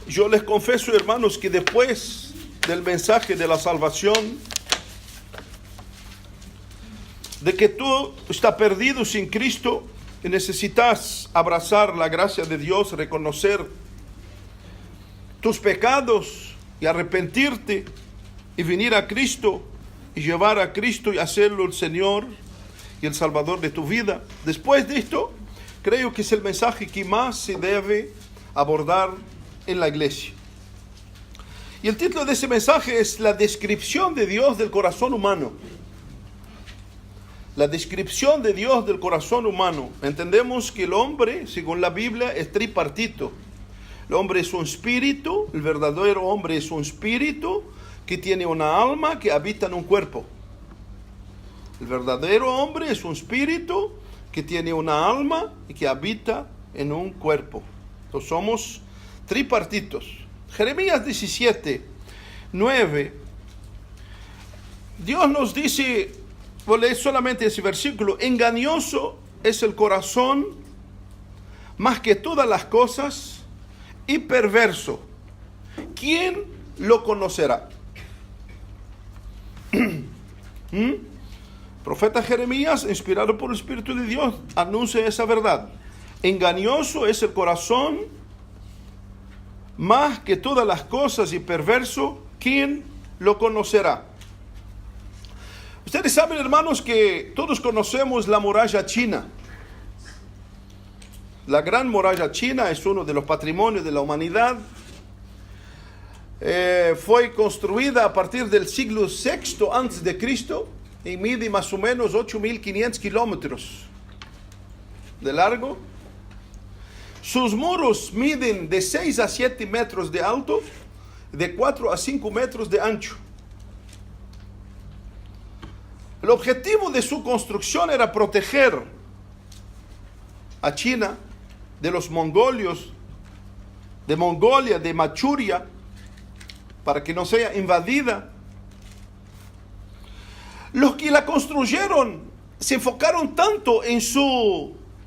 Yo les confieso, hermanos, que después del mensaje de la salvación, de que tú estás perdido sin Cristo y necesitas abrazar la gracia de Dios, reconocer tus pecados y arrepentirte y venir a Cristo y llevar a Cristo y hacerlo el Señor y el Salvador de tu vida. Después de esto, creo que es el mensaje que más se debe abordar en la iglesia. Y el título de ese mensaje es la descripción de Dios del corazón humano. La descripción de Dios del corazón humano. Entendemos que el hombre, según la Biblia, es tripartito. El hombre es un espíritu, el verdadero hombre es un espíritu que tiene una alma que habita en un cuerpo. El verdadero hombre es un espíritu que tiene una alma y que habita en un cuerpo. Entonces somos tripartitos. Jeremías 17:9. Dios nos dice, voy a leer solamente ese versículo: engañoso es el corazón más que todas las cosas y perverso. ¿Quién lo conocerá? Profeta Jeremías, inspirado por el Espíritu de Dios, anuncia esa verdad. Engañoso es el corazón más que todas las cosas y perverso. ¿Quién lo conocerá? Ustedes saben, hermanos, que todos conocemos la muralla china. La gran muralla china es uno de los patrimonios de la humanidad. Fue construida a partir del siglo VI antes de Cristo y mide más o menos 8.500 kilómetros de largo. Sus muros miden de 6 a 7 metros de alto, de 4 a 5 metros de ancho. El objetivo de su construcción era proteger a China de los mongolios, de Mongolia, de Manchuria, para que no sea invadida. Los que la construyeron se enfocaron tanto en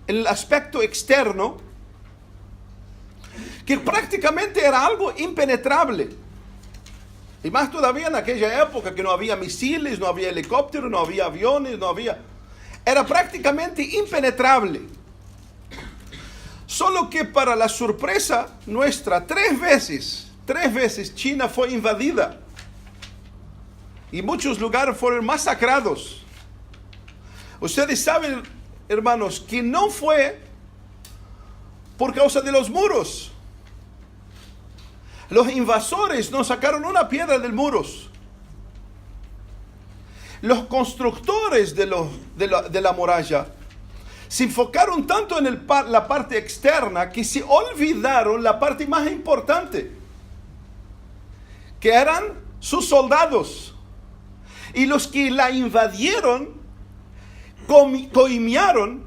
el aspecto externo que prácticamente era algo impenetrable. Y más todavía en aquella época que no había misiles, no había helicópteros, no había aviones, era prácticamente impenetrable. Solo que para la sorpresa nuestra, tres veces China fue invadida. Y muchos lugares fueron masacrados. Ustedes saben, hermanos, que no fue por causa de los muros. Los invasores no sacaron una piedra del muro. Los constructores de la muralla se enfocaron tanto en la parte externa que se olvidaron la parte más importante, que eran sus soldados. Y los que la invadieron coimearon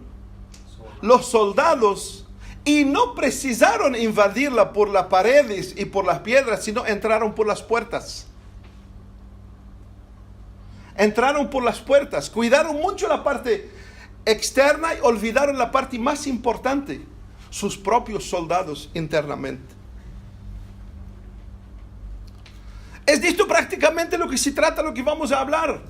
los soldados y no precisaron invadirla por las paredes y por las piedras, sino entraron por las puertas. Entraron por las puertas, cuidaron mucho la parte externa y olvidaron la parte más importante, sus propios soldados internamente. Es de esto prácticamente lo que se trata, lo que vamos a hablar.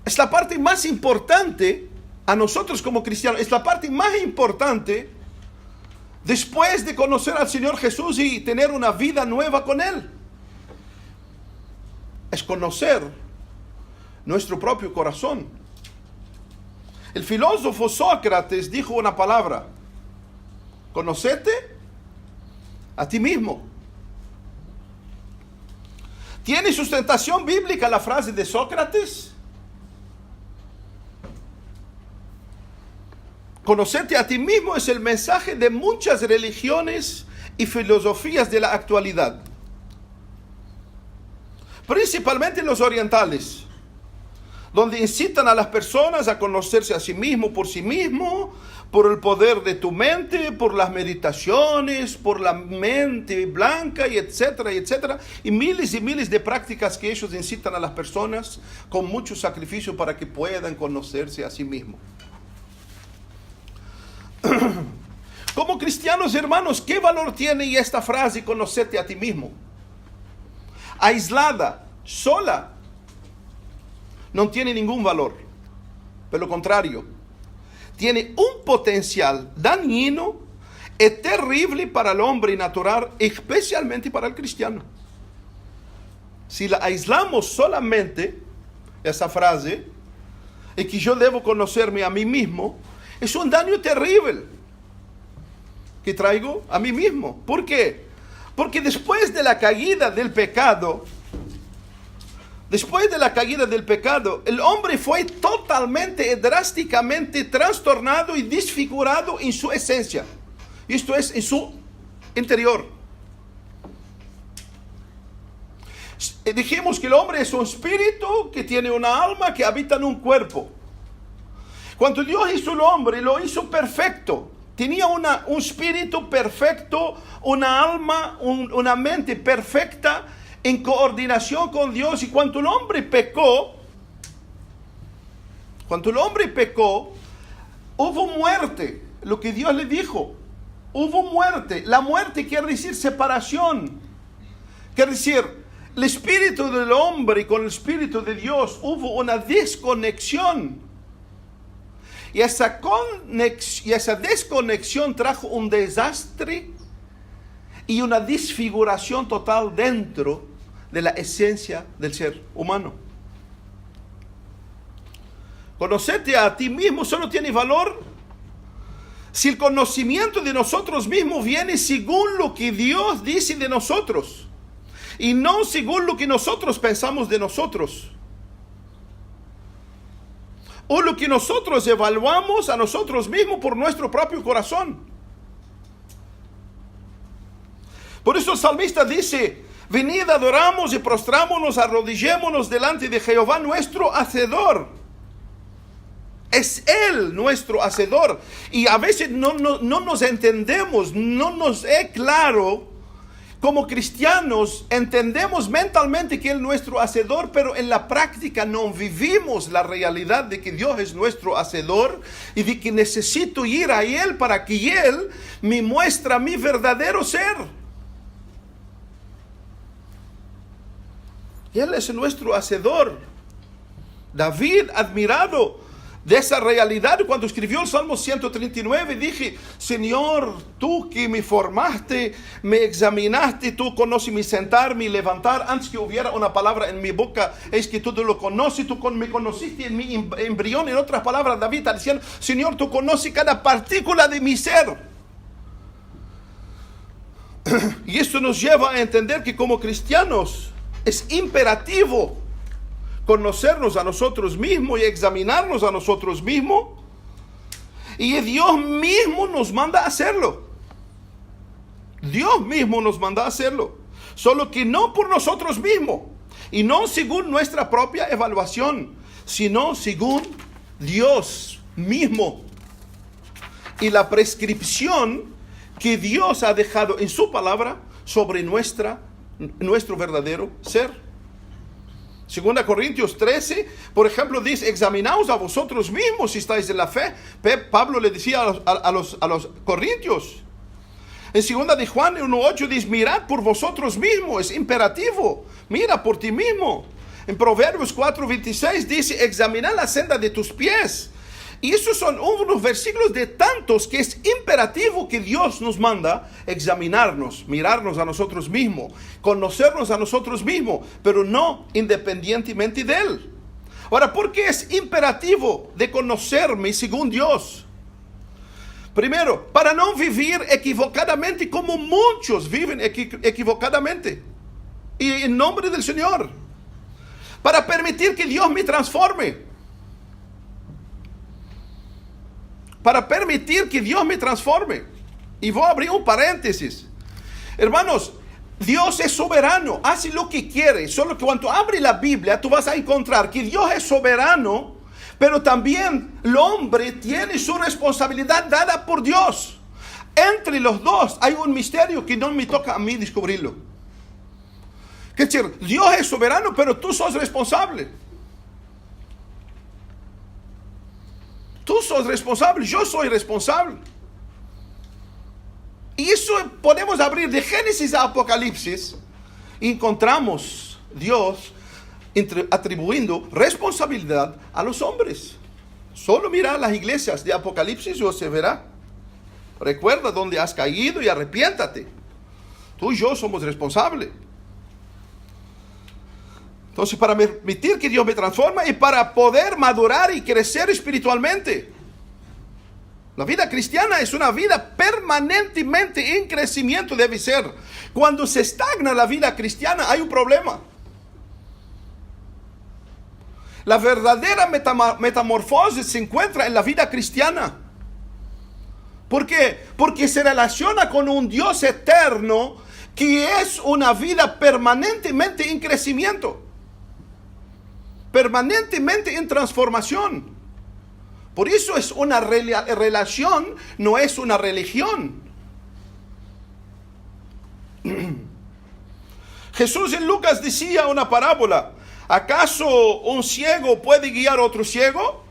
Es la parte más importante a nosotros como cristianos. Es la parte más importante después de conocer al Señor Jesús y tener una vida nueva con Él. Es conocer nuestro propio corazón. El filósofo Sócrates dijo una palabra: conócete a ti mismo. ¿Tiene sustentación bíblica la frase de Sócrates? Conocerte a ti mismo es el mensaje de muchas religiones y filosofías de la actualidad, principalmente los orientales, donde incitan a las personas a conocerse a sí mismo, por el poder de tu mente, por las meditaciones, por la mente blanca, y etcétera, y miles de prácticas que ellos incitan a las personas con mucho sacrificio para que puedan conocerse a sí mismos. Como cristianos, hermanos, ¿qué valor tiene esta frase, conocerte a ti mismo? Aislada, sola, no tiene ningún valor. Por lo contrario, tiene un potencial dañino y terrible para el hombre natural, especialmente para el cristiano. Si la aislamos solamente, esa frase, y que yo debo conocerme a mí mismo, es un daño terrible que traigo a mí mismo. ¿Por qué? Porque después de la caída del pecado, el hombre fue totalmente y drásticamente trastornado y desfigurado en su esencia. Esto es, en su interior. Dijimos que el hombre es un espíritu que tiene una alma que habita en un cuerpo. Cuando Dios hizo el hombre, lo hizo perfecto. Tenía un espíritu perfecto, una alma, una mente perfecta en coordinación con Dios. Y cuando el hombre pecó, hubo muerte. Lo que Dios le dijo, hubo muerte. La muerte quiere decir separación. Quiere decir, el espíritu del hombre con el espíritu de Dios, hubo una desconexión. Y esa desconexión trajo un desastre y una desfiguración total dentro de la esencia del ser humano. Conocerte a ti mismo solo tiene valor si el conocimiento de nosotros mismos viene según lo que Dios dice de nosotros y no según lo que nosotros pensamos de nosotros, o lo que nosotros evaluamos a nosotros mismos por nuestro propio corazón. Por eso el salmista dice: venid, adoramos y prostrámonos, arrodillémonos delante de Jehová nuestro Hacedor. Es Él nuestro Hacedor. Y a veces no nos entendemos, no nos es claro. Como cristianos entendemos mentalmente que Él es nuestro Hacedor, pero en la práctica no vivimos la realidad de que Dios es nuestro Hacedor y de que necesito ir a Él para que Él me muestre mi verdadero ser. Él es nuestro Hacedor. David, admirado de esa realidad, cuando escribió el Salmo 139, dije: Señor, tú que me formaste, me examinaste, tú conoces mi sentar, mi levantar, antes que hubiera una palabra en mi boca, es que tú lo conoces, tú me conociste en mi embrión. En otras palabras, David está diciendo: Señor, tú conoces cada partícula de mi ser. Y esto nos lleva a entender que como cristianos es imperativo conocernos a nosotros mismos y examinarnos a nosotros mismos. Y Dios mismo nos manda a hacerlo. Dios mismo nos manda a hacerlo. Solo que no por nosotros mismos. Y no según nuestra propia evaluación. Sino según Dios mismo. Y la prescripción que Dios ha dejado en su palabra sobre nuestro verdadero ser. 2 Corintios 13, por ejemplo, dice: examinaos a vosotros mismos si estáis en la fe. Pablo le decía a los corintios. En 2 de Juan 1:8 dice: mirad por vosotros mismos, es imperativo, mira por ti mismo. En Proverbios 4:26 dice: examina la senda de tus pies. Y esos son unos versículos de tantos que es imperativo que Dios nos manda examinarnos, mirarnos a nosotros mismos, conocernos a nosotros mismos, pero no independientemente de Él. Ahora, ¿por qué es imperativo de conocerme según Dios? Primero, para no vivir equivocadamente como muchos viven equivocadamente. Y en nombre del Señor. Para permitir que Dios me transforme. Para permitir que Dios me transforme. Y voy a abrir un paréntesis. Hermanos, Dios es soberano, hace lo que quiere. Solo que cuando abres la Biblia, tú vas a encontrar que Dios es soberano, pero también el hombre tiene su responsabilidad dada por Dios. Entre los dos hay un misterio que no me toca a mí descubrirlo. Es decir, Dios es soberano, pero tú sos responsable. Tú sos responsable, yo soy responsable. Y eso podemos abrir de Génesis a Apocalipsis. Y encontramos Dios atribuyendo responsabilidad a los hombres. Solo mira las iglesias de Apocalipsis y se verá. Recuerda dónde has caído y arrepiéntate. Tú y yo somos responsables. Entonces, para permitir que Dios me transforme y para poder madurar y crecer espiritualmente. La vida cristiana es una vida permanentemente en crecimiento, debe ser. Cuando se estagna la vida cristiana, hay un problema. La verdadera metamorfosis se encuentra en la vida cristiana. ¿Por qué? Porque se relaciona con un Dios eterno que es una vida permanentemente en crecimiento, permanentemente en transformación. Por eso es una relación, no es una religión. Jesús en Lucas decía una parábola. ¿Acaso un ciego puede guiar a otro ciego?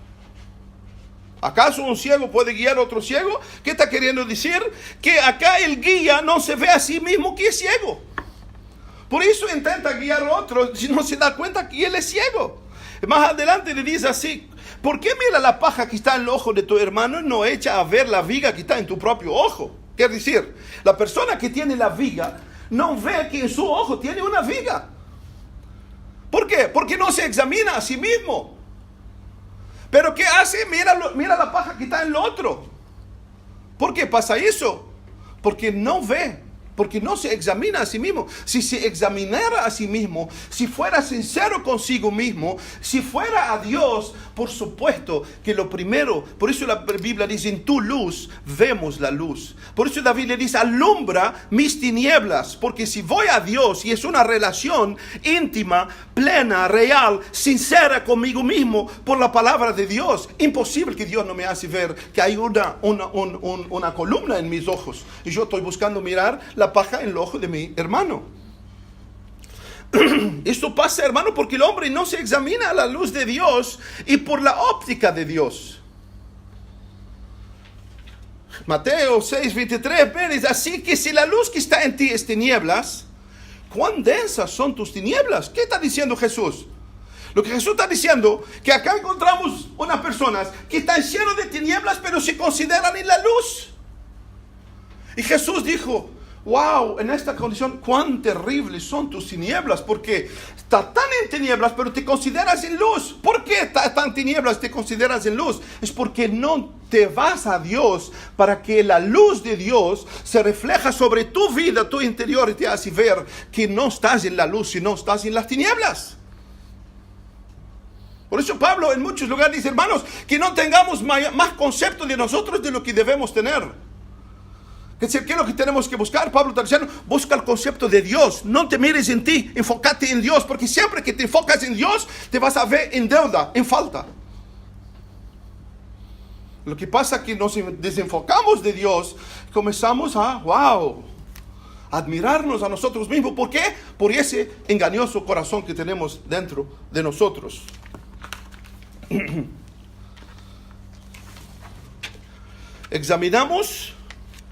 ¿Acaso un ciego puede guiar a otro ciego? ¿Qué está queriendo decir? Que acá el guía no se ve a sí mismo que es ciego. Por eso intenta guiar a otro si no se da cuenta que él es ciego. Más adelante le dice así: ¿por qué mira la paja que está en el ojo de tu hermano y no echa a ver la viga que está en tu propio ojo? Quiere decir, la persona que tiene la viga no ve que en su ojo tiene una viga. ¿Por qué? Porque no se examina a sí mismo. ¿Pero qué hace? Mira la paja que está en el otro. ¿Por qué pasa eso? Porque no ve. Porque no se examina a sí mismo. Si se examinara a sí mismo, si fuera sincero consigo mismo, si fuera a Dios, por supuesto que lo primero, por eso la Biblia dice: en tu luz vemos la luz. Por eso David le dice: alumbra mis tinieblas. Porque si voy a Dios y es una relación íntima, plena, real, sincera conmigo mismo, por la palabra de Dios, imposible que Dios no me hace ver que hay una columna en mis ojos. Y yo estoy buscando mirar la paja en el ojo de mi hermano. Esto pasa, hermano, porque el hombre no se examina a la luz de Dios y por la óptica de Dios. Mateo 6:23 dice: así que si la luz que está en ti es tinieblas, ¿cuán densas son tus tinieblas? ¿Qué está diciendo Jesús? Lo que Jesús está diciendo, que acá encontramos unas personas que están llenas de tinieblas, pero se consideran en la luz. Y Jesús dijo: wow, en esta condición, cuán terribles son tus tinieblas, porque estás tan en tinieblas, pero te consideras en luz. ¿Por qué estás tan en tinieblas, te consideras en luz? Es porque no te vas a Dios para que la luz de Dios se refleja sobre tu vida, tu interior, y te hace ver que no estás en la luz, sino estás en las tinieblas. Por eso Pablo en muchos lugares dice: hermanos, que no tengamos más concepto de nosotros de lo que debemos tener. ¿Qué es lo que tenemos que buscar? Pablo está diciendo: busca el concepto de Dios. No te mires en ti, enfócate en Dios, porque siempre que te enfocas en Dios, te vas a ver en deuda, en falta. Lo que pasa es que nos desenfocamos de Dios, comenzamos a, admirarnos a nosotros mismos. ¿Por qué? Por ese engañoso corazón que tenemos dentro de nosotros. Examinamos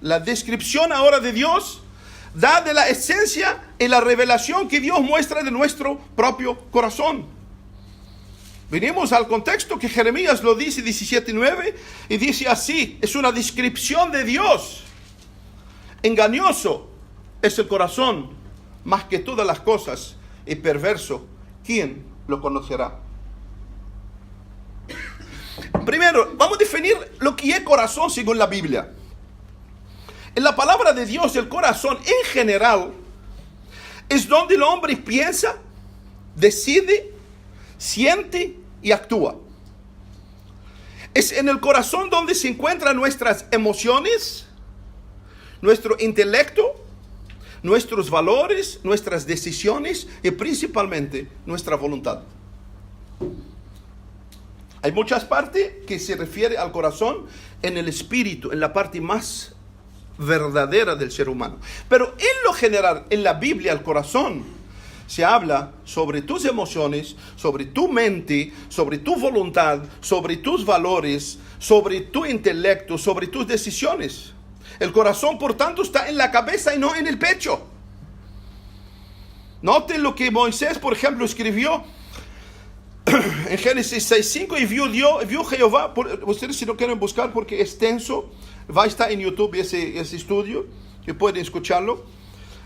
la descripción ahora de Dios, da de la esencia y la revelación que Dios muestra de nuestro propio corazón. Venimos al contexto que Jeremías lo dice 17:9 y dice así: es una descripción de Dios. Engañoso es el corazón más que todas las cosas y perverso, ¿quién lo conocerá? Primero, vamos a definir lo que es corazón según la Biblia. En la palabra de Dios, el corazón en general es donde el hombre piensa, decide, siente y actúa. Es en el corazón donde se encuentran nuestras emociones, nuestro intelecto, nuestros valores, nuestras decisiones y principalmente nuestra voluntad. Hay muchas partes que se refiere al corazón en el espíritu, en la parte más verdadera del ser humano. Pero en lo general, en la Biblia, el corazón se habla sobre tus emociones, sobre tu mente, sobre tu voluntad, sobre tus valores, sobre tu intelecto, sobre tus decisiones. El corazón, por tanto, está en la cabeza y no en el pecho. Noten lo que Moisés, por ejemplo, escribió en Génesis 6:5, y vio Jehová. Ustedes, si lo quieren buscar porque es extenso, va a estar en YouTube ese estudio, que pueden escucharlo.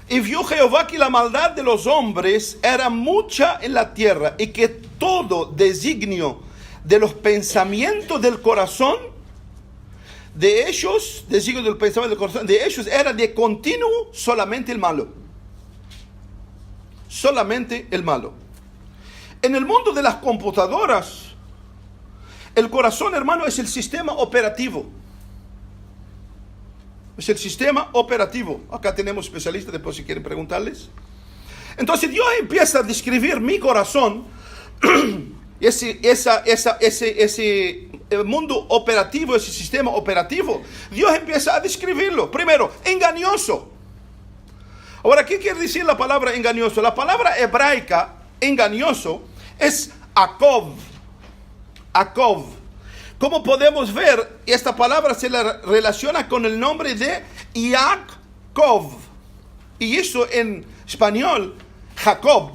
Y vio Jehová que la maldad de los hombres era mucha en la tierra, y que todo designio de los pensamientos del corazón de ellos, designio del pensamiento del corazón de ellos, era de continuo solamente el malo. Solamente el malo. En el mundo de las computadoras, el corazón, hermano, es el sistema operativo. Es el sistema operativo. Acá tenemos especialistas, después si quieren preguntarles. Entonces Dios empieza a describir mi corazón, ese mundo operativo, ese sistema operativo. Dios empieza a describirlo. Primero, engañoso. Ahora, ¿qué quiere decir la palabra engañoso? La palabra hebraica, engañoso, es Akov. Akov. Como podemos ver, esta palabra se la relaciona con el nombre de Yaakov. Y eso en español, Jacob.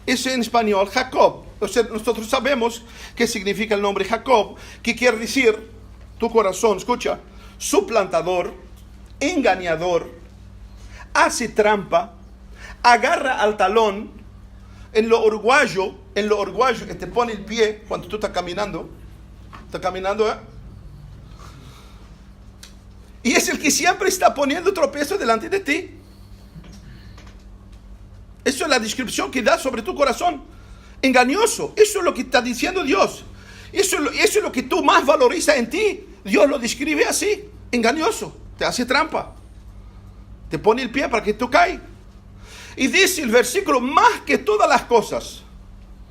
Eso en español, Jacob. O sea, nosotros sabemos qué significa el nombre Jacob, que quiere decir, tu corazón, escucha, suplantador, engañador, hace trampa, agarra al talón. En lo uruguayo, que te pone el pie cuando tú estás caminando, y es el que siempre está poniendo tropiezo delante de ti. Eso es la descripción que da sobre tu corazón. Engañoso. Eso es lo que está diciendo Dios. Eso es lo que tú más valorizas en ti. Dios lo describe así. Engañoso. Te hace trampa. Te pone el pie para que tú caigas. Y dice el versículo, más que todas las cosas.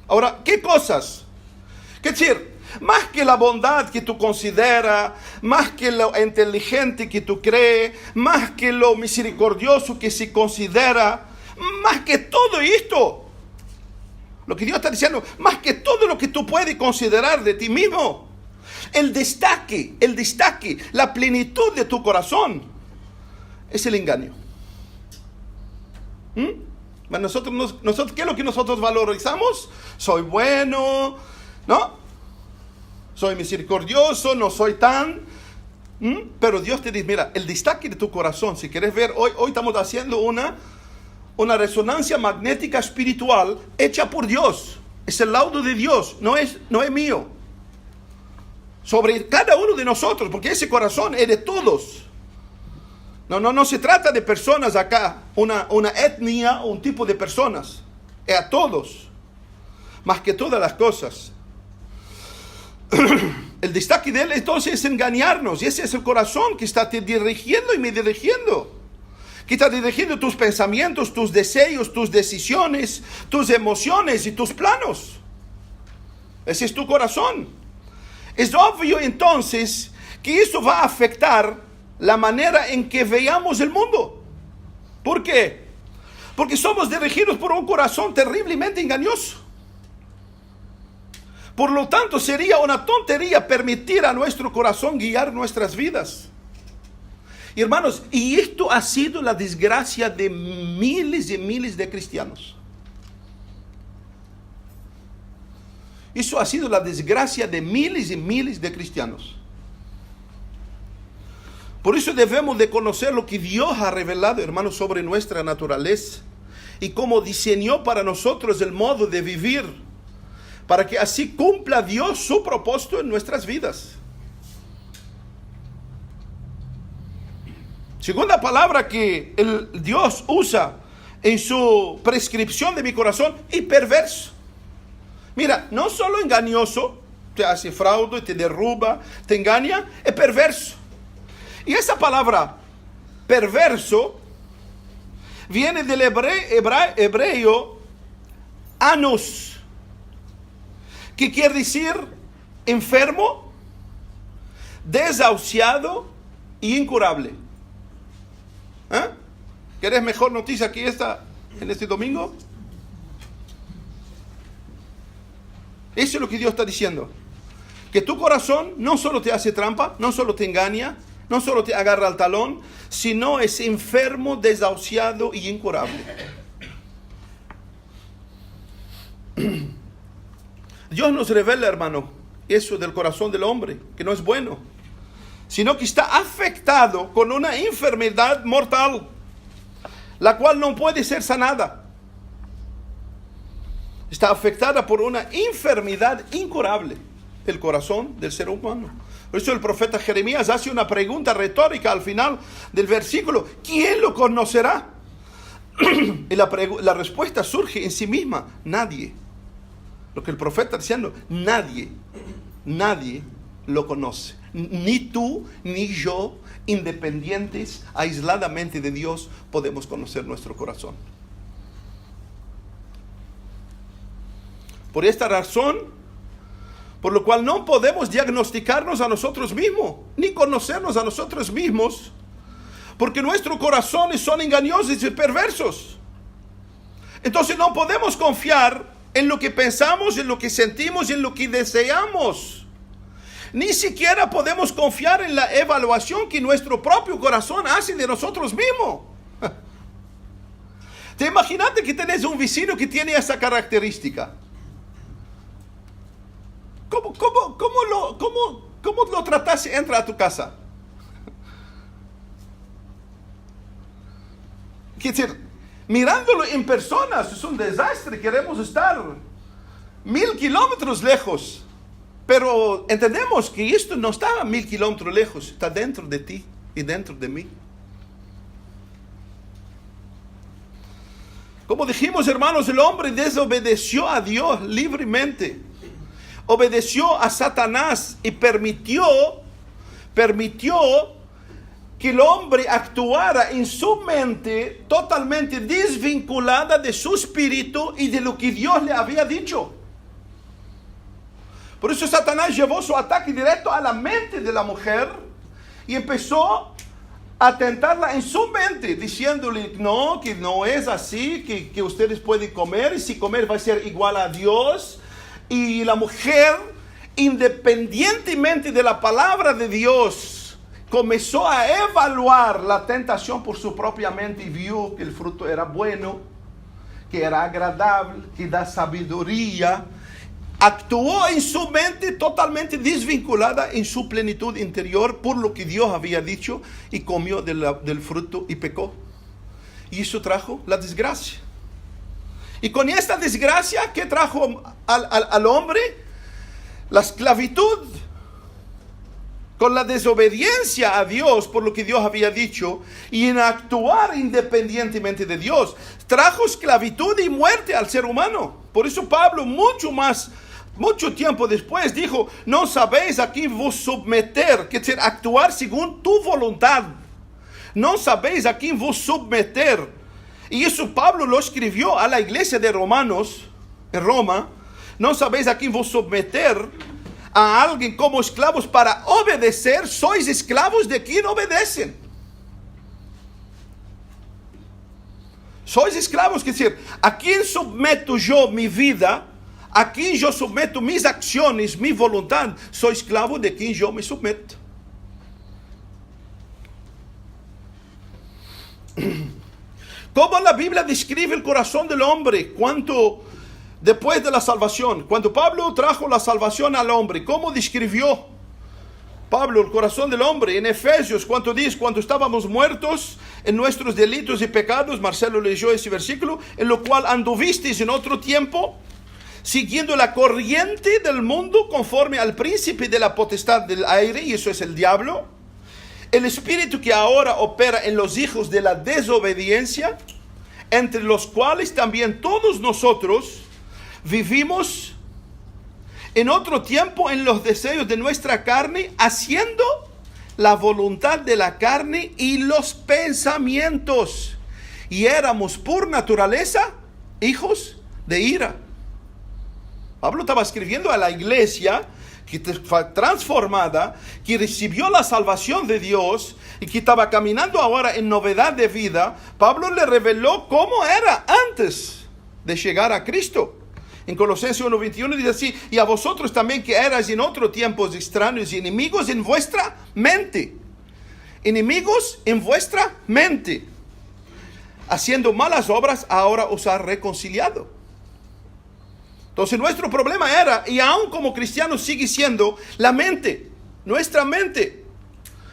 Ahora, ¿qué cosas? Es decir, más que la bondad que tú consideras, más que lo inteligente que tú crees, más que lo misericordioso que se considera, más que todo esto, lo que Dios está diciendo, más que todo lo que tú puedes considerar de ti mismo, el destaque, la plenitud de tu corazón, es el engaño. Nosotros, ¿qué es lo que nosotros valorizamos? Soy bueno, ¿no? Soy misericordioso, no soy tan... Pero Dios te dice, mira, el destaque de tu corazón, si quieres ver, hoy estamos haciendo una resonancia magnética espiritual hecha por Dios. Es el laudo de Dios, no es mío. Sobre cada uno de nosotros, porque ese corazón es de todos. No se trata de personas acá, una etnia o un tipo de personas. Es a todos. Más que todas las cosas. El destaque de él entonces es engañarnos. Y ese es el corazón que está te dirigiendo y me dirigiendo. Que está dirigiendo tus pensamientos, tus deseos, tus decisiones, tus emociones y tus planos. Ese es tu corazón. Es obvio entonces que eso va a afectar la manera en que veamos el mundo. ¿Por qué? Porque somos dirigidos por un corazón terriblemente engañoso. Por lo tanto, sería una tontería permitir a nuestro corazón guiar nuestras vidas. Y hermanos, y esto ha sido la desgracia de miles y miles de cristianos. Eso ha sido la desgracia de miles y miles de cristianos. Por eso debemos de conocer lo que Dios ha revelado, hermanos, sobre nuestra naturaleza y cómo diseñó para nosotros el modo de vivir, para que así cumpla Dios su propósito en nuestras vidas. Segunda palabra que Dios usa en su prescripción de mi corazón, y perverso. Mira, no solo engañoso, te hace fraude, te derruba, te engaña, es perverso. Y esa palabra perverso viene del hebreo anus, que quiere decir enfermo, desahuciado y incurable. ¿Querés mejor noticia que esta en este domingo? Eso es lo que Dios está diciendo. Que tu corazón no solo te hace trampa, no solo te engaña, no solo te agarra el talón, sino es enfermo, desahuciado y incurable. Dios nos revela, hermano, eso del corazón del hombre, que no es bueno, sino que está afectado con una enfermedad mortal, la cual no puede ser sanada. Está afectada por una enfermedad incurable, el corazón del ser humano. Por eso el profeta Jeremías hace una pregunta retórica al final del versículo: ¿quién lo conocerá? Y la respuesta surge en sí misma: nadie. Lo que el profeta está diciendo, nadie lo conoce. Ni tú, ni yo, independientes, aisladamente de Dios, podemos conocer nuestro corazón. Por esta razón, por lo cual no podemos diagnosticarnos a nosotros mismos, ni conocernos a nosotros mismos, porque nuestros corazones son engañosos y perversos. Entonces no podemos confiar en lo que pensamos, en lo que sentimos y en lo que deseamos. Ni siquiera podemos confiar en la evaluación que nuestro propio corazón hace de nosotros mismos. ¿Te imaginas que tenés un vecino que tiene esa característica? ¿Cómo lo tratas si entra a tu casa? Quiere decir, mirándolo en personas es un desastre. Queremos estar 1000 kilómetros lejos. Pero entendemos que esto no está a 1000 kilómetros lejos. Está dentro de ti y dentro de mí. Como dijimos, hermanos, el hombre desobedeció a Dios libremente. Obedeció a Satanás y permitió que el hombre actuara en su mente totalmente desvinculada de su espíritu y de lo que Dios le había dicho. Por eso Satanás llevó su ataque directo a la mente de la mujer y empezó a tentarla en su mente, diciéndole que no es así, que ustedes pueden comer, y si comer va a ser igual a Dios. Y la mujer, independientemente de la palabra de Dios, comenzó a evaluar la tentación por su propia mente y vio que el fruto era bueno, que era agradable, que da sabiduría. Actuó en su mente totalmente desvinculada en su plenitud interior por lo que Dios había dicho, y comió del fruto y pecó. Y eso trajo la desgracia. Y con esta desgracia, ¿qué trajo al hombre? La esclavitud. Con la desobediencia a Dios por lo que Dios había dicho y en actuar independientemente de Dios, trajo esclavitud y muerte al ser humano. Por eso Pablo mucho tiempo después dijo: no sabéis a quién vos someter, que es actuar según tu voluntad. No sabéis a quién vos someter. Y eso Pablo lo escribió a la iglesia de Romanos, en Roma. No sabéis a quién vos someter a alguien como esclavos para obedecer. Sois esclavos de quien obedecen. Sois esclavos, quiere decir, ¿a quién someto yo mi vida? ¿A quién yo someto mis acciones, mi voluntad? Soy esclavo de quien yo me someto. ¿Cómo la Biblia describe el corazón del hombre después de la salvación? Cuando Pablo trajo la salvación al hombre, ¿cómo describió Pablo el corazón del hombre? En Efesios, cuando dice: cuando estábamos muertos en nuestros delitos y pecados, Marcelo leyó ese versículo, en lo cual anduvisteis en otro tiempo, siguiendo la corriente del mundo, conforme al príncipe de la potestad del aire, y eso es el diablo, el espíritu que ahora opera en los hijos de la desobediencia, entre los cuales también todos nosotros vivimos en otro tiempo en los deseos de nuestra carne, haciendo la voluntad de la carne y los pensamientos, y éramos por naturaleza hijos de ira. Pablo estaba escribiendo a la iglesia que fue transformada, que recibió la salvación de Dios y que estaba caminando ahora en novedad de vida. Pablo le reveló cómo era antes de llegar a Cristo. En Colosenses 1:21 dice así: y a vosotros también, que erais en otro tiempo extraños y enemigos en vuestra mente, enemigos en vuestra mente, haciendo malas obras, ahora os ha reconciliado. Entonces nuestro problema era, y aún como cristianos sigue siendo, la mente, nuestra mente.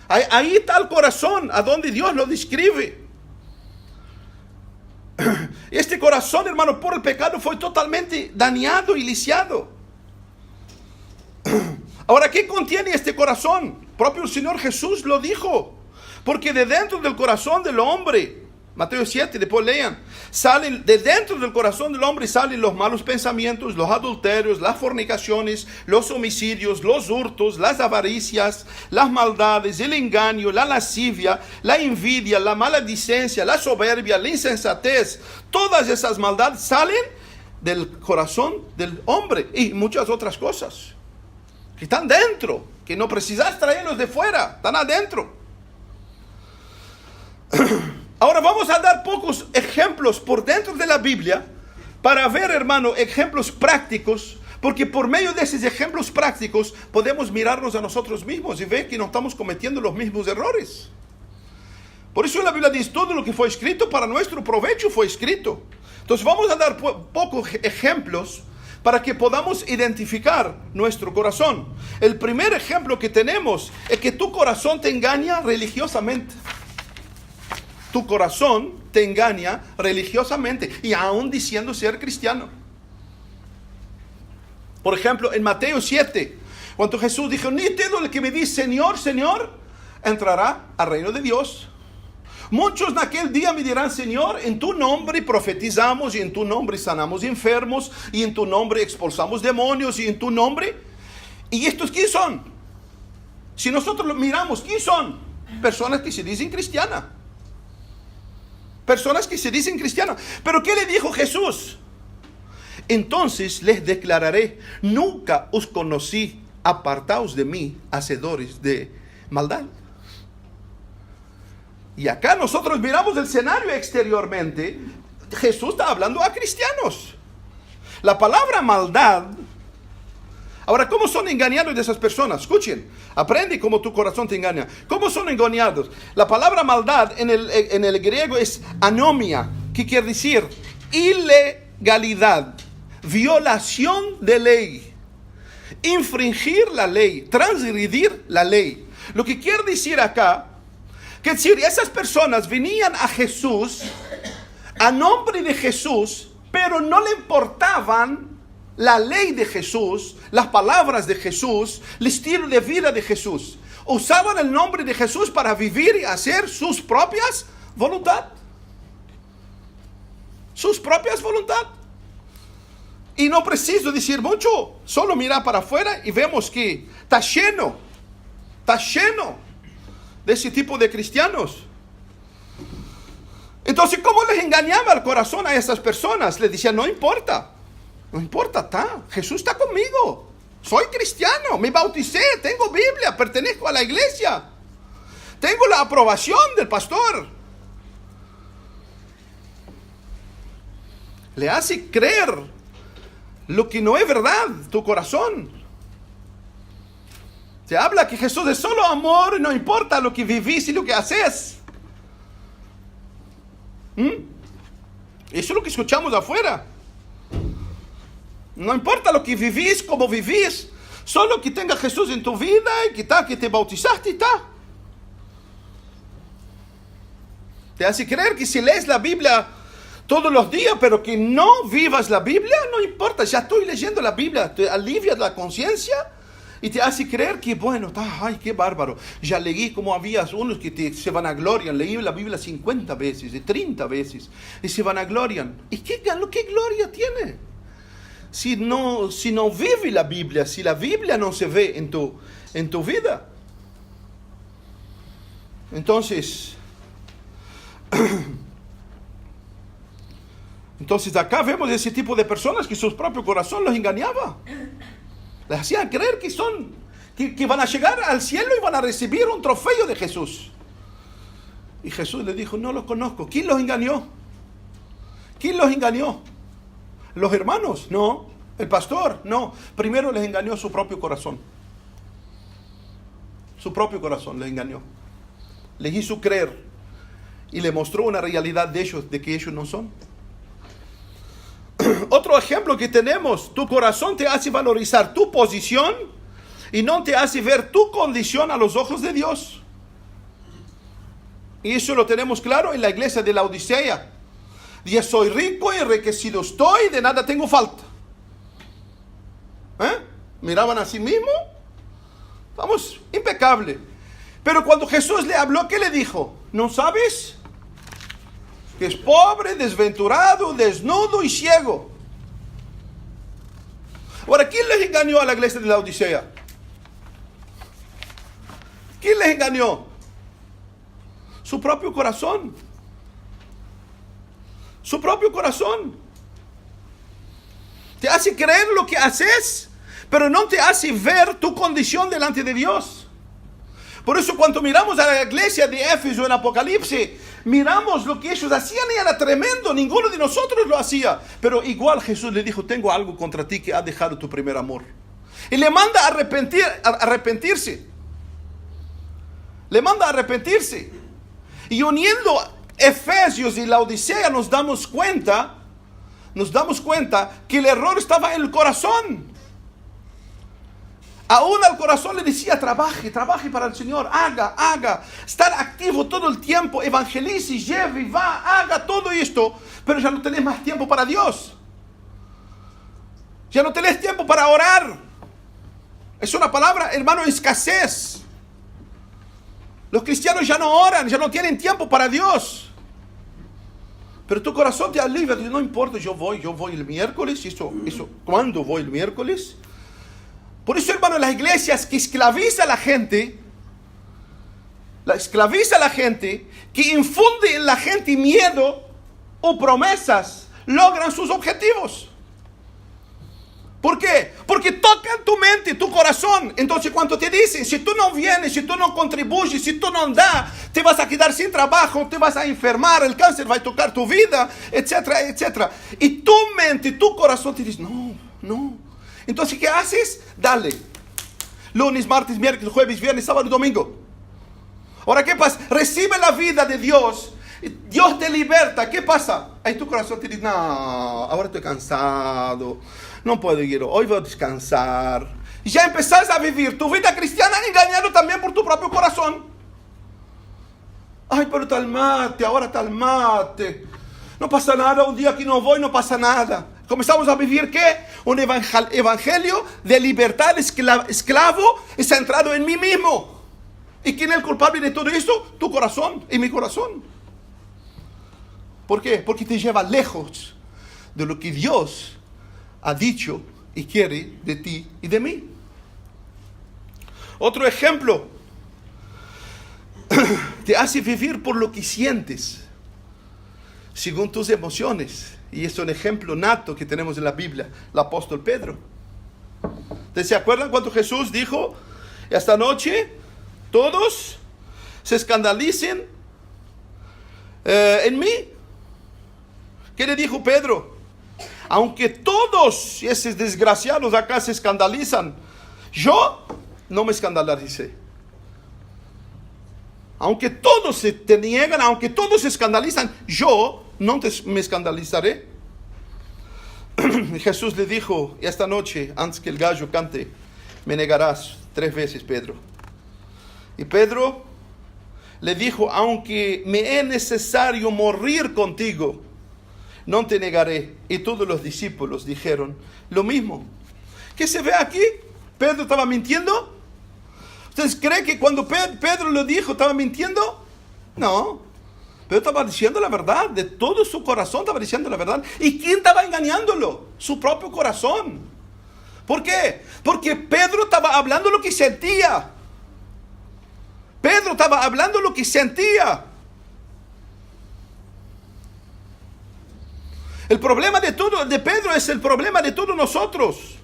Ahí está el corazón, a donde Dios lo describe. Este corazón, hermano, por el pecado fue totalmente dañado y lisiado. Ahora, ¿qué contiene este corazón? Propio el Señor Jesús lo dijo. Porque de dentro del corazón del hombre, Mateo 7, después lean, salen, de dentro del corazón del hombre salen los malos pensamientos, los adulterios, las fornicaciones, los homicidios, los hurtos, las avaricias, las maldades, el engaño, la lascivia, la envidia, la maledicencia, la soberbia, la insensatez. Todas esas maldades salen del corazón del hombre y muchas otras cosas que están dentro, que no precisas traerlos de fuera, están adentro. Ahora vamos a dar pocos ejemplos por dentro de la Biblia para ver, hermano, ejemplos prácticos, porque por medio de esos ejemplos prácticos podemos mirarnos a nosotros mismos y ver que no estamos cometiendo los mismos errores. Por eso la Biblia dice, todo lo que fue escrito para nuestro provecho fue escrito. Entonces vamos a dar pocos ejemplos para que podamos identificar nuestro corazón. El primer ejemplo que tenemos es que tu corazón te engaña religiosamente. Tu corazón te engaña religiosamente y aún diciendo ser cristiano. Por ejemplo, en Mateo 7, cuando Jesús dijo, ni todo el que me dice Señor, Señor, entrará al reino de Dios. Muchos en aquel día me dirán, Señor, en tu nombre profetizamos, y en tu nombre sanamos enfermos, y en tu nombre expulsamos demonios, y en tu nombre. ¿Y estos quién son? Si nosotros los miramos, ¿quién son? Personas que se dicen cristianas. Personas que se dicen cristianas. Pero ¿qué le dijo Jesús? Entonces les declararé, nunca os conocí, apartaos de mí, hacedores de maldad. Y acá nosotros miramos el escenario exteriormente. Jesús está hablando a cristianos. La palabra maldad. Ahora, ¿cómo son engañados de esas personas? Escuchen, aprende cómo tu corazón te engaña. ¿Cómo son engañados? La palabra maldad en el griego es anomia, que quiere decir ilegalidad, violación de ley, infringir la ley, transgredir la ley. Lo que quiere decir acá, que decir, esas personas venían a Jesús, a nombre de Jesús, pero no le importaban la ley de Jesús, las palabras de Jesús, el estilo de vida de Jesús. Usaban el nombre de Jesús para vivir y hacer sus propias voluntades. Sus propias voluntades. Y no preciso decir mucho, solo mirar para afuera y vemos que está lleno de ese tipo de cristianos. Entonces, ¿cómo les engañaba el corazón a esas personas? Les decía, no importa, Jesús está conmigo, soy cristiano, me bauticé, tengo Biblia, pertenezco a la iglesia, tengo la aprobación del pastor. Le hace creer lo que no es verdad, tu corazón. Se habla que Jesús es solo amor, no importa lo que vivís y lo que haces. Eso es lo que escuchamos afuera. No importa lo que vivís, cómo vivís, solo que tenga Jesús en tu vida y que te bautizaste y está. Te hace creer que si lees la Biblia todos los días, pero que no vivas la Biblia, no importa, ya estoy leyendo la Biblia, te alivia la conciencia. Y te hace creer que, bueno, ay, qué bárbaro. Ya leí como había unos que se vanaglorian. Leí la Biblia 50 veces, 30 veces. Y se vanaglorian. ¿Y qué gloria tiene? Si no vive la Biblia, si la Biblia no se ve en tu vida. Entonces acá vemos ese tipo de personas que su propio corazón los engañaba. Les hacían creer que van a llegar al cielo y van a recibir un trofeo de Jesús. Y Jesús les dijo, no los conozco. ¿Quién los engañó? ¿Quién los engañó? ¿Los hermanos? No. ¿El pastor? No. Primero les engañó su propio corazón. Su propio corazón les engañó. les hizo creer y le mostró una realidad de ellos, de que ellos no son. Otro ejemplo que tenemos, tu corazón te hace valorizar tu posición y no te hace ver tu condición a los ojos de Dios. Y eso lo tenemos claro en la iglesia de la Odisea. Dice, soy rico y enriquecido estoy, de nada tengo falta. Miraban a sí mismo, vamos, impecable. Pero cuando Jesús le habló, ¿qué le dijo? ¿No sabes que es pobre, desventurado, desnudo y ciego? Ahora, ¿quién les engañó a la iglesia de la Odisea? ¿Quién les engañó? Su propio corazón. Su propio corazón. Te hace creer lo que haces, pero no te hace ver tu condición delante de Dios. Por eso cuando miramos a la iglesia de Éfeso en Apocalipsis, miramos lo que ellos hacían y era tremendo. Ninguno de nosotros lo hacía. Pero igual Jesús le dijo, tengo algo contra ti, que has dejado tu primer amor. Y le manda a arrepentirse. Le manda a arrepentirse. Y uniendo Efesios y la Odisea nos damos cuenta que el error estaba en el corazón. Aún al corazón le decía, trabaje para el Señor, haga, estar activo todo el tiempo, evangelice, lleve, haga todo esto, pero ya no tenés más tiempo para Dios. Ya no tenés tiempo para orar. Es una palabra, hermano, escasez. Los cristianos ya no oran, ya no tienen tiempo para Dios. Pero tu corazón te alivia, dice, no importa, yo voy el miércoles, ¿cuándo voy el miércoles? Por eso, hermano, las iglesias que esclaviza a la gente, que infunde en la gente miedo o promesas, logran sus objetivos. ¿Por qué? Porque tocan tu mente, tu corazón. Entonces cuando te dicen, si tú no vienes, si tú no contribuyes, si tú no das, te vas a quedar sin trabajo, te vas a enfermar, el cáncer va a tocar tu vida, etcétera, etcétera. Y tu mente, tu corazón te dice, no. Entonces, ¿qué haces? Dale. Lunes, martes, miércoles, jueves, viernes, sábado y domingo. Ahora, ¿qué pasa? Recibe la vida de Dios. Dios te liberta. ¿Qué pasa? Ahí tu corazón te dice, no, ahora estoy cansado. No puedo ir. Hoy voy a descansar. Y ya empezás a vivir tu vida cristiana engañado también por tu propio corazón. Ay, pero tal mate, ahora tal mate. No pasa nada, un día que no voy, no pasa nada. Comenzamos a vivir, ¿qué? Un evangelio de libertad esclavo centrado en mí mismo. ¿Y quién es el culpable de todo esto? Tu corazón y mi corazón. ¿Por qué? Porque te lleva lejos de lo que Dios ha dicho y quiere de ti y de mí. Otro ejemplo. Te hace vivir por lo que sientes, según tus emociones. Y es un ejemplo nato que tenemos en la Biblia, el apóstol Pedro. ¿Ustedes se acuerdan cuando Jesús dijo, esta noche todos se escandalicen en mí? ¿Qué le dijo Pedro? Aunque todos esos desgraciados acá se escandalizan, yo no me escandalicé. Aunque todos se te niegan, aunque todos se escandalizan, yo no me escandalizaré. Jesús le dijo, esta noche, antes que el gallo cante, me negarás 3 veces, Pedro. Y Pedro le dijo, aunque me es necesario morir contigo, no te negaré. Y todos los discípulos dijeron lo mismo. ¿Qué se ve aquí? ¿Pedro estaba mintiendo? ¿Ustedes creen que cuando Pedro lo dijo, estaba mintiendo? No. Pero estaba diciendo la verdad, de todo su corazón estaba diciendo la verdad. ¿Y quién estaba engañándolo? Su propio corazón. ¿Por qué? Porque Pedro estaba hablando lo que sentía. Pedro estaba hablando lo que sentía. El problema de Pedro es el problema de todos nosotros.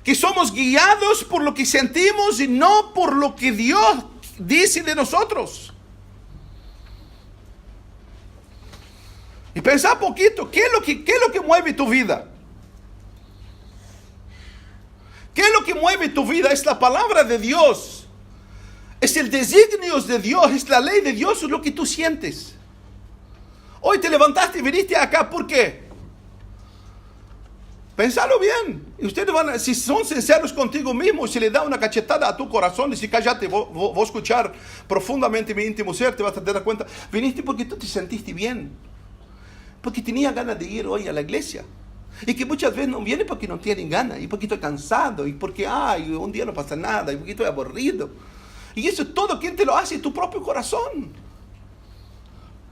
Que somos guiados por lo que sentimos y no por lo que Dios dice de nosotros. Y pensá poquito, ¿qué es lo que mueve tu vida? ¿Qué es lo que mueve tu vida? Es la palabra de Dios. Es el designio de Dios, es la ley de Dios, es lo que tú sientes. Hoy te levantaste y viniste acá, ¿por qué? Pensalo bien. Y ustedes si son sinceros contigo mismo, si le da una cachetada a tu corazón y si cállate, voy a escuchar profundamente mi íntimo ser, te vas a dar cuenta. Viniste porque tú te sentiste bien. Porque tenía ganas de ir hoy a la iglesia. Y que muchas veces no viene porque no tienen ganas, y porque estoy cansado, y porque un día no pasa nada, y porque estoy aburrido. Y eso todo, ¿quién te lo hace? Tu propio corazón.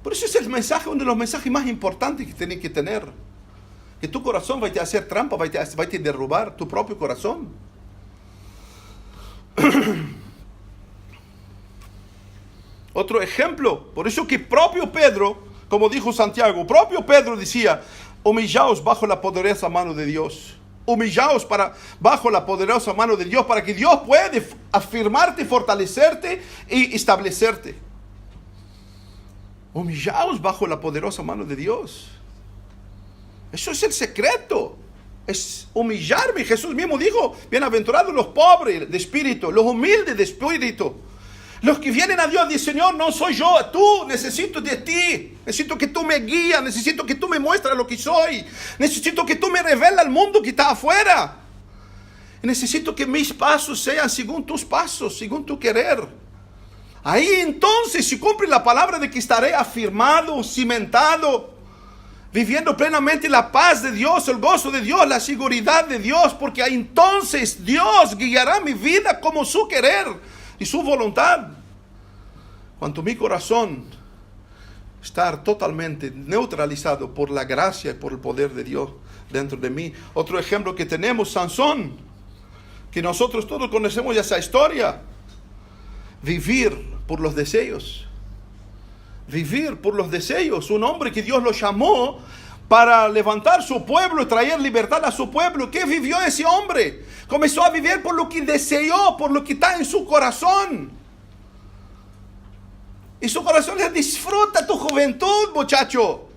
Por eso es el mensaje, uno de los mensajes más importantes que tienes que tener. Que tu corazón va a hacer trampa, va a derrubar tu propio corazón. Otro ejemplo, por eso que propio Pedro, como dijo Santiago, propio Pedro decía, humillaos bajo la poderosa mano de Dios. Humillaos bajo la poderosa mano de Dios para que Dios pueda afirmarte, fortalecerte y establecerte. Humillaos bajo la poderosa mano de Dios. Eso es el secreto. Es humillarme. Jesús mismo dijo, bienaventurados los pobres de espíritu, los humildes de espíritu. Los que vienen a Dios dicen, Señor, no soy yo, tú, necesito de ti. Necesito que tú me guías, necesito que tú me muestres lo que soy. Necesito que tú me reveles al mundo que está afuera. Necesito que mis pasos sean según tus pasos, según tu querer. Ahí entonces se cumple la palabra de que estaré afirmado, cimentado, viviendo plenamente la paz de Dios, el gozo de Dios, la seguridad de Dios, porque entonces Dios guiará mi vida como su querer y su voluntad. Cuando mi corazón está totalmente neutralizado por la gracia y por el poder de Dios dentro de mí. Otro ejemplo que tenemos, Sansón, que nosotros todos conocemos esa historia. Vivir por los deseos. Vivir por los deseos. Un hombre que Dios lo llamó para levantar su pueblo y traer libertad a su pueblo. ¿Qué vivió ese hombre? Comenzó a vivir por lo que deseó, por lo que está en su corazón. Y su corazón le disfruta tu juventud, muchacho.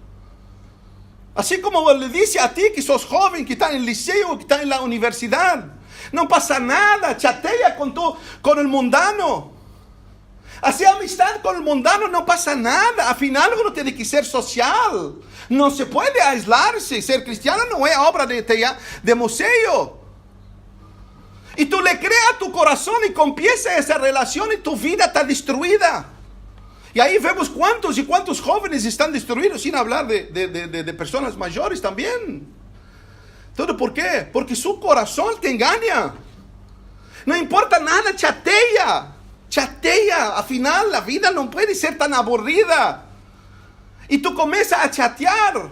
Así como le dice a ti que sos joven, que está en el liceo, que está en la universidad. No pasa nada, chatea con el mundano. Hacer amistad con el mundano, no pasa nada. Al final uno tiene que ser social. No se puede aislarse. Ser cristiano no es obra de museo. Y tú le creas a tu corazón y comienza esa relación y tu vida está destruida. Y ahí vemos cuántos y cuántos jóvenes están destruidos, sin hablar de personas mayores también. ¿Todo por qué? Porque su corazón te engaña. No importa nada, chatea. Chatea. Al final la vida no puede ser tan aburrida. Y tú comienzas a chatear.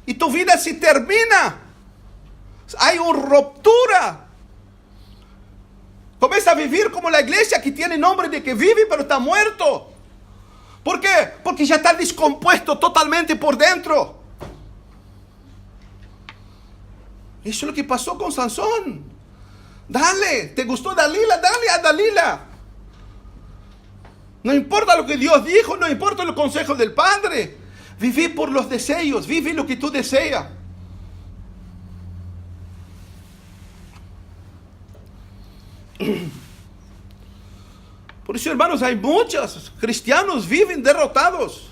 Y tu vida se termina. Hay una ruptura. Comienza a vivir como la iglesia que tiene nombre de que vive pero está muerto. ¿Por qué? Porque ya está descompuesto totalmente por dentro. Eso es lo que pasó con Sansón. Dale, ¿te gustó Dalila? Dale a Dalila. No importa lo que Dios dijo, no importa los consejos del Padre. Viví por los deseos, vive lo que tú deseas. Por eso, hermanos, hay muchos cristianos viven derrotados.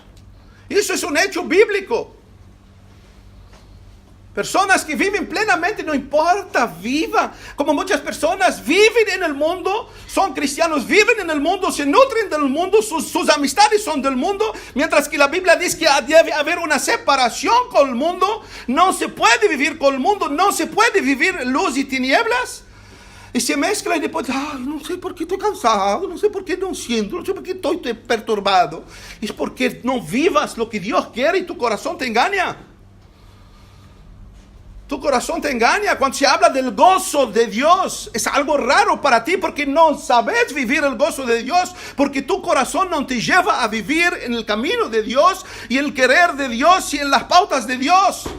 Eso es un hecho bíblico. Personas que viven plenamente, no importa, viva. Como muchas personas viven en el mundo, son cristianos, viven en el mundo, se nutren del mundo, sus amistades son del mundo, mientras que la Biblia dice que debe haber una separación con el mundo. No se puede vivir con el mundo, no se puede vivir en luz y tinieblas. Y se mezcla y después, no sé por qué estoy cansado, no sé por qué no siento, no sé por qué estoy perturbado. Es porque no vivas lo que Dios quiere y tu corazón te engaña. Tu corazón te engaña. Cuando se habla del gozo de Dios, es algo raro para ti porque no sabes vivir el gozo de Dios, porque tu corazón no te lleva a vivir en el camino de Dios y el querer de Dios y en las pautas de Dios.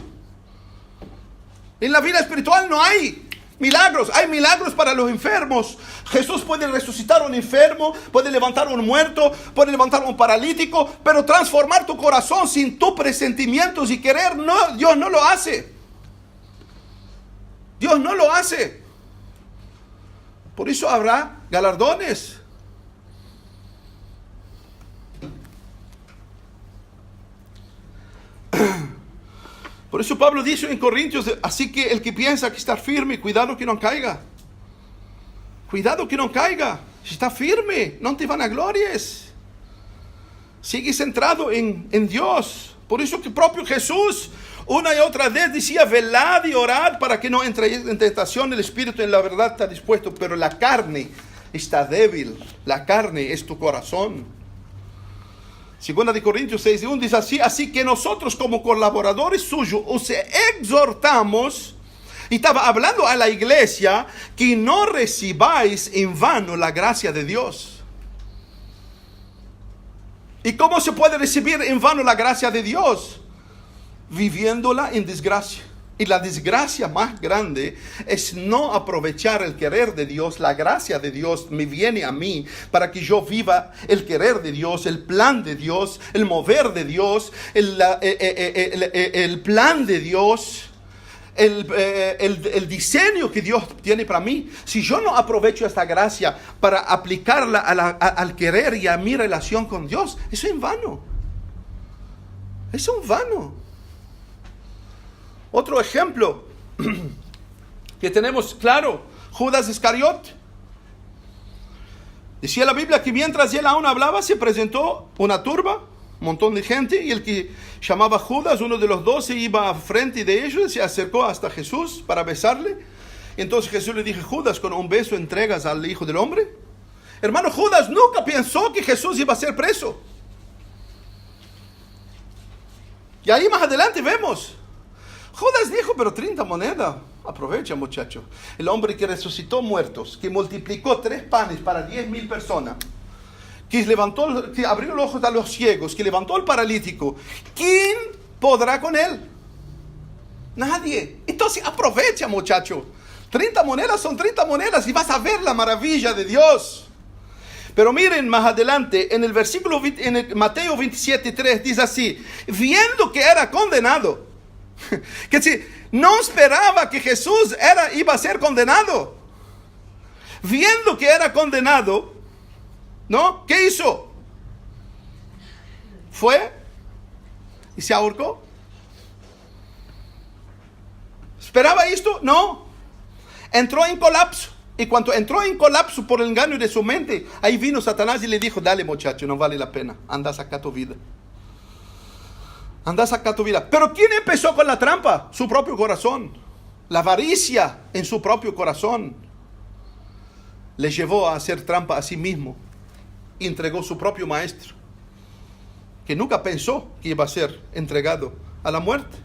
En la vida espiritual no hay milagros, hay milagros para los enfermos. Jesús puede resucitar a un enfermo, puede levantar a un muerto, puede levantar a un paralítico, pero transformar tu corazón sin tus presentimientos y querer, no, Dios no lo hace. Dios no lo hace. Por eso habrá galardones Por eso Pablo dice en Corintios, así que el que piensa que está firme, cuidado que no caiga. Cuidado que no caiga. Si está firme, no te vanaglories. Sigue centrado en Dios. Por eso que propio Jesús una y otra vez decía, velad y orad para que no entre en tentación. El espíritu en la verdad está dispuesto, pero la carne está débil. La carne es tu corazón. Segunda de Corintios 6:1 dice así que nosotros como colaboradores suyos os exhortamos, y estaba hablando a la iglesia, que no recibáis en vano la gracia de Dios. ¿Y cómo se puede recibir en vano la gracia de Dios? Viviéndola en desgracia. Y la desgracia más grande es no aprovechar el querer de Dios. La gracia de Dios me viene a mí para que yo viva el querer de Dios, el plan de Dios, el mover de Dios, el plan de Dios, el diseño que Dios tiene para mí. Si yo no aprovecho esta gracia para aplicarla al querer y a mi relación con Dios, eso es en vano. Eso es en vano. Otro ejemplo que tenemos claro, Judas Iscariot. Decía la Biblia que mientras él aún hablaba, se presentó una turba, un montón de gente, y el que llamaba Judas, uno de los 12, iba frente de ellos, se acercó hasta Jesús para besarle. Entonces Jesús le dijo, Judas, ¿con un beso entregas al Hijo del Hombre? Hermano, Judas nunca pensó que Jesús iba a ser preso. Y ahí más adelante vemos, Judas dijo, pero 30 monedas, aprovecha muchacho. El hombre que resucitó muertos, que multiplicó 3 panes para 10,000 personas, que abrió los ojos a los ciegos, que levantó al paralítico, ¿quién podrá con él? Nadie. Entonces aprovecha muchacho. 30 monedas son 30 monedas y vas a ver la maravilla de Dios. Pero miren más adelante, en el versículo, en el Mateo 27:3 dice así, viendo que era condenado, que si no esperaba que Jesús iba a ser condenado, viendo que era condenado, ¿no? ¿Qué hizo? Fue y se ahorcó. ¿Esperaba esto? No. Entró en colapso. Y cuando entró en colapso por el engaño de su mente, ahí vino Satanás y le dijo, dale muchacho, no vale la pena, anda a sacar tu vida. Anda a sacar tu vida. Pero ¿quién empezó con la trampa? Su propio corazón. La avaricia en su propio corazón le llevó a hacer trampa a sí mismo. Y entregó su propio maestro, que nunca pensó que iba a ser entregado a la muerte.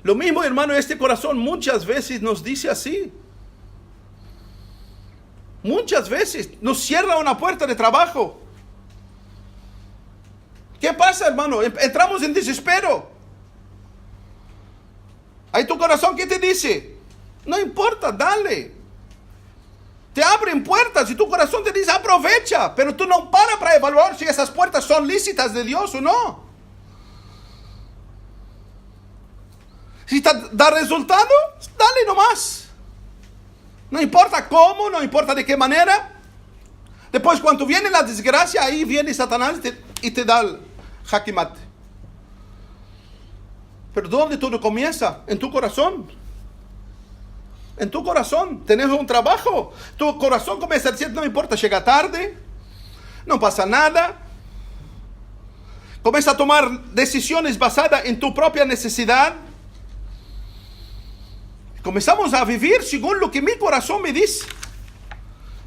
Lo mismo, hermano, este corazón muchas veces nos dice así. Muchas veces nos cierra una puerta de trabajo. ¿Qué pasa, hermano? Entramos en desespero. Ahí tu corazón, ¿qué te dice? No importa, dale. Te abren puertas y tu corazón te dice, aprovecha. Pero tú no para evaluar si esas puertas son lícitas de Dios o no. Si da resultado, dale nomás. No importa cómo, no importa de qué manera. Después cuando viene la desgracia, ahí viene Satanás y te da el jaque mate. Pero ¿dónde todo comienza? En tu corazón. En tu corazón. Tenés un trabajo. Tu corazón comienza a decir, no importa, llega tarde. No pasa nada. Comienza a tomar decisiones basadas en tu propia necesidad. Comenzamos a vivir según lo que mi corazón me dice.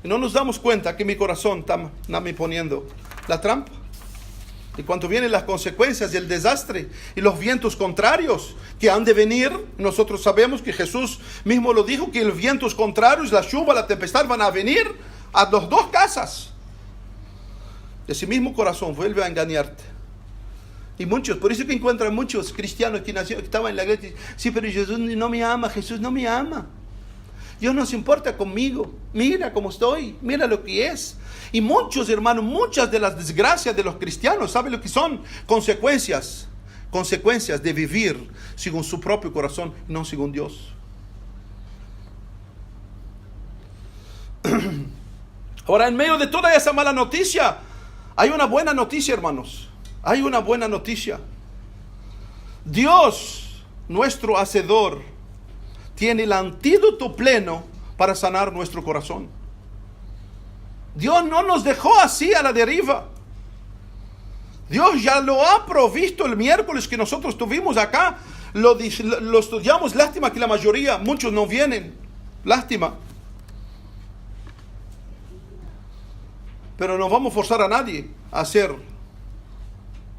Y no nos damos cuenta que mi corazón está me poniendo la trampa. Y cuando vienen las consecuencias del desastre y los vientos contrarios que han de venir, nosotros sabemos que Jesús mismo lo dijo, que los vientos contrarios, la lluvia, la tempestad van a venir a las dos casas. Ese mismo corazón vuelve a engañarte. Y muchos, por eso que encuentran muchos cristianos que estaban en la iglesia, sí, pero Jesús no me ama, Jesús no me ama. Dios no se importa conmigo. Mira cómo estoy, mira lo que es. Y muchos, hermanos, muchas de las desgracias de los cristianos, ¿saben lo que son? Consecuencias de vivir según su propio corazón, no según Dios. Ahora, en medio de toda esa mala noticia, hay una buena noticia, hermanos. Hay una buena noticia. Dios, nuestro Hacedor, tiene el antídoto pleno para sanar nuestro corazón. Dios no nos dejó así a la deriva. Dios ya lo ha provisto el miércoles que nosotros tuvimos acá. Lo estudiamos. Lástima que la mayoría, muchos no vienen. Lástima. Pero no vamos a forzar a nadie a hacer.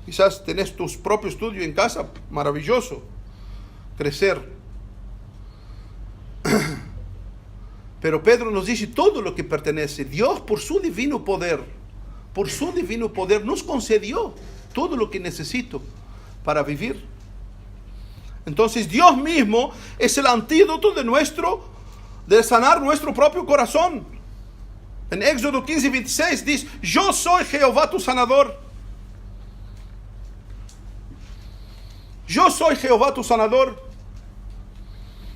Quizás tenés tu propio estudio en casa. Maravilloso. Crecer. Pero Pedro nos dice todo lo que pertenece. Dios por su divino poder nos concedió todo lo que necesito para vivir. Entonces Dios mismo es el antídoto de sanar nuestro propio corazón. En Éxodo 15:26 dice: yo soy Jehová tu sanador. Yo soy Jehová tu sanador.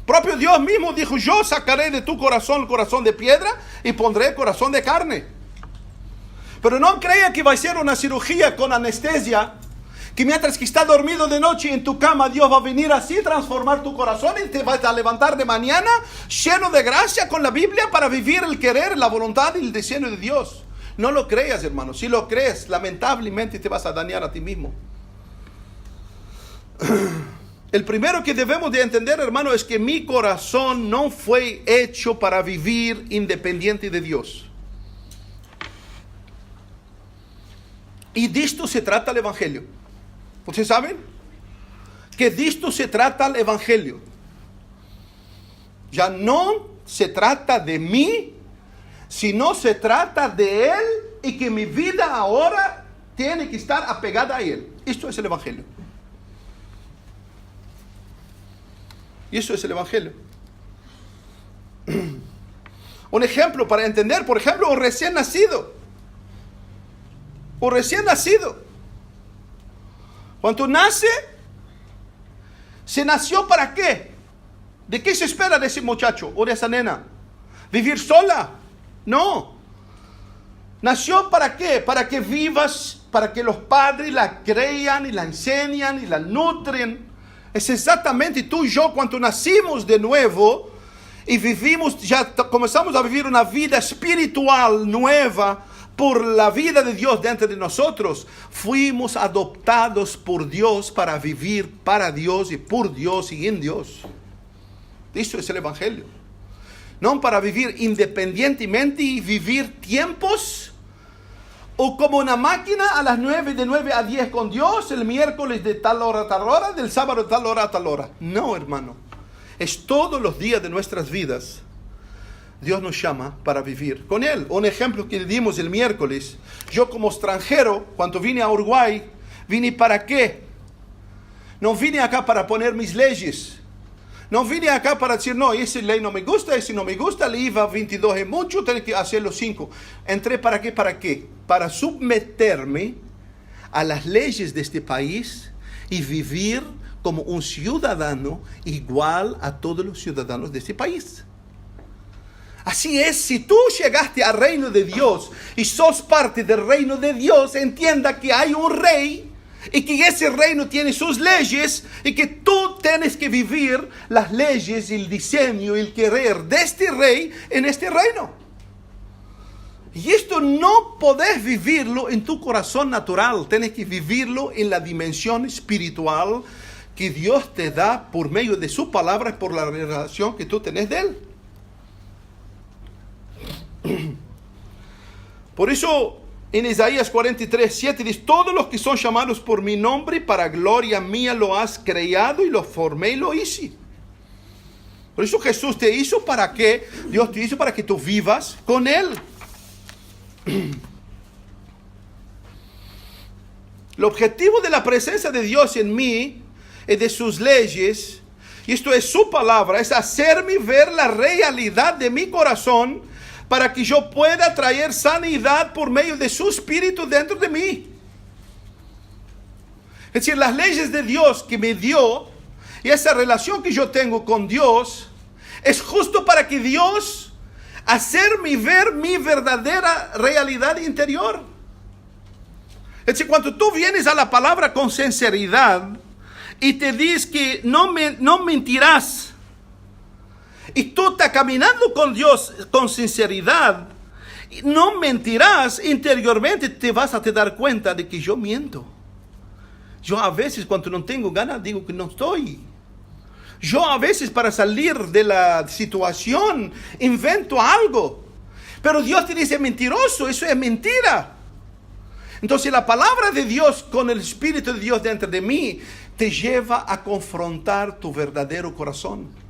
Propio Dios mismo dijo: yo sacaré de tu corazón el corazón de piedra y pondré el corazón de carne. Pero no crea que va a ser una cirugía con anestesia, que mientras que está dormido de noche en tu cama, Dios va a venir así, transformar tu corazón y te vas a levantar de mañana lleno de gracia con la Biblia para vivir el querer, la voluntad y el diseño de Dios. No lo creas, hermano. Si lo crees, lamentablemente te vas a dañar a ti mismo. El primero que debemos de entender, hermano, es que mi corazón no fue hecho para vivir independiente de Dios. Y de esto se trata el Evangelio. ¿Ustedes saben? Que de esto se trata el Evangelio. Ya no se trata de mí, sino se trata de Él, y que mi vida ahora tiene que estar apegada a Él. Esto es el Evangelio. Y eso es el Evangelio. Un ejemplo para entender, por ejemplo, un recién nacido. Un recién nacido. Cuando nace, ¿se nació para qué? ¿De qué se espera de ese muchacho o de esa nena? ¿Vivir sola? No. ¿Nació para qué? Para que vivas, para que los padres la crean y la enseñan y la nutren. Es exactamente tú y yo cuando nacimos de nuevo y vivimos, ya comenzamos a vivir una vida espiritual nueva por la vida de Dios dentro de nosotros. Fuimos adoptados por Dios para vivir para Dios y por Dios y en Dios. Eso es el Evangelio. No para vivir independientemente y vivir tiempos o como una máquina a las 9, de 9 a 10 con Dios, el miércoles de tal hora a tal hora, del sábado de tal hora a tal hora. No, hermano. Es todos los días de nuestras vidas. Dios nos llama para vivir con Él. Un ejemplo que dimos el miércoles. Yo como extranjero, cuando vine a Uruguay, ¿vine para qué? No vine acá para poner mis leyes. No vine acá para decir, no, esa ley no me gusta, ese no me gusta, el IVA 22 es mucho, tengo que hacerlo 5. Entré para qué, para someterme a las leyes de este país y vivir como un ciudadano igual a todos los ciudadanos de este país. Así es, si tú llegaste al reino de Dios y sos parte del reino de Dios, entienda que hay un rey y que ese reino tiene sus leyes y que tú tienes que vivir las leyes, el diseño y el querer de este rey en este reino. Y esto no podés vivirlo en tu corazón natural, tienes que vivirlo en la dimensión espiritual que Dios te da por medio de su palabra y por la relación que tú tenés de Él. Por eso en Isaías 43:7 dice: todos los que son llamados por mi nombre, para gloria mía lo has creado y lo formé y lo hice. Por eso Jesús te hizo para que, Dios te hizo para que tú vivas con Él. El objetivo de la presencia de Dios en mí y de sus leyes, y esto es su palabra, es hacerme ver la realidad de mi corazón para que yo pueda traer sanidad por medio de su espíritu dentro de mí. Es decir, las leyes de Dios que me dio y esa relación que yo tengo con Dios es justo para que Dios hacerme ver mi verdadera realidad interior. Es decir, cuando tú vienes a la palabra con sinceridad y te dice que no mentirás, y tú estás caminando con Dios con sinceridad, no mentirás, interiormente te vas a te dar cuenta de que yo miento. Yo a veces cuando no tengo ganas digo que no estoy. Yo a veces para salir de la situación invento algo. Pero Dios te dice mentiroso, eso es mentira. Entonces la palabra de Dios con el Espíritu de Dios dentro de mí te lleva a confrontar tu verdadero corazón.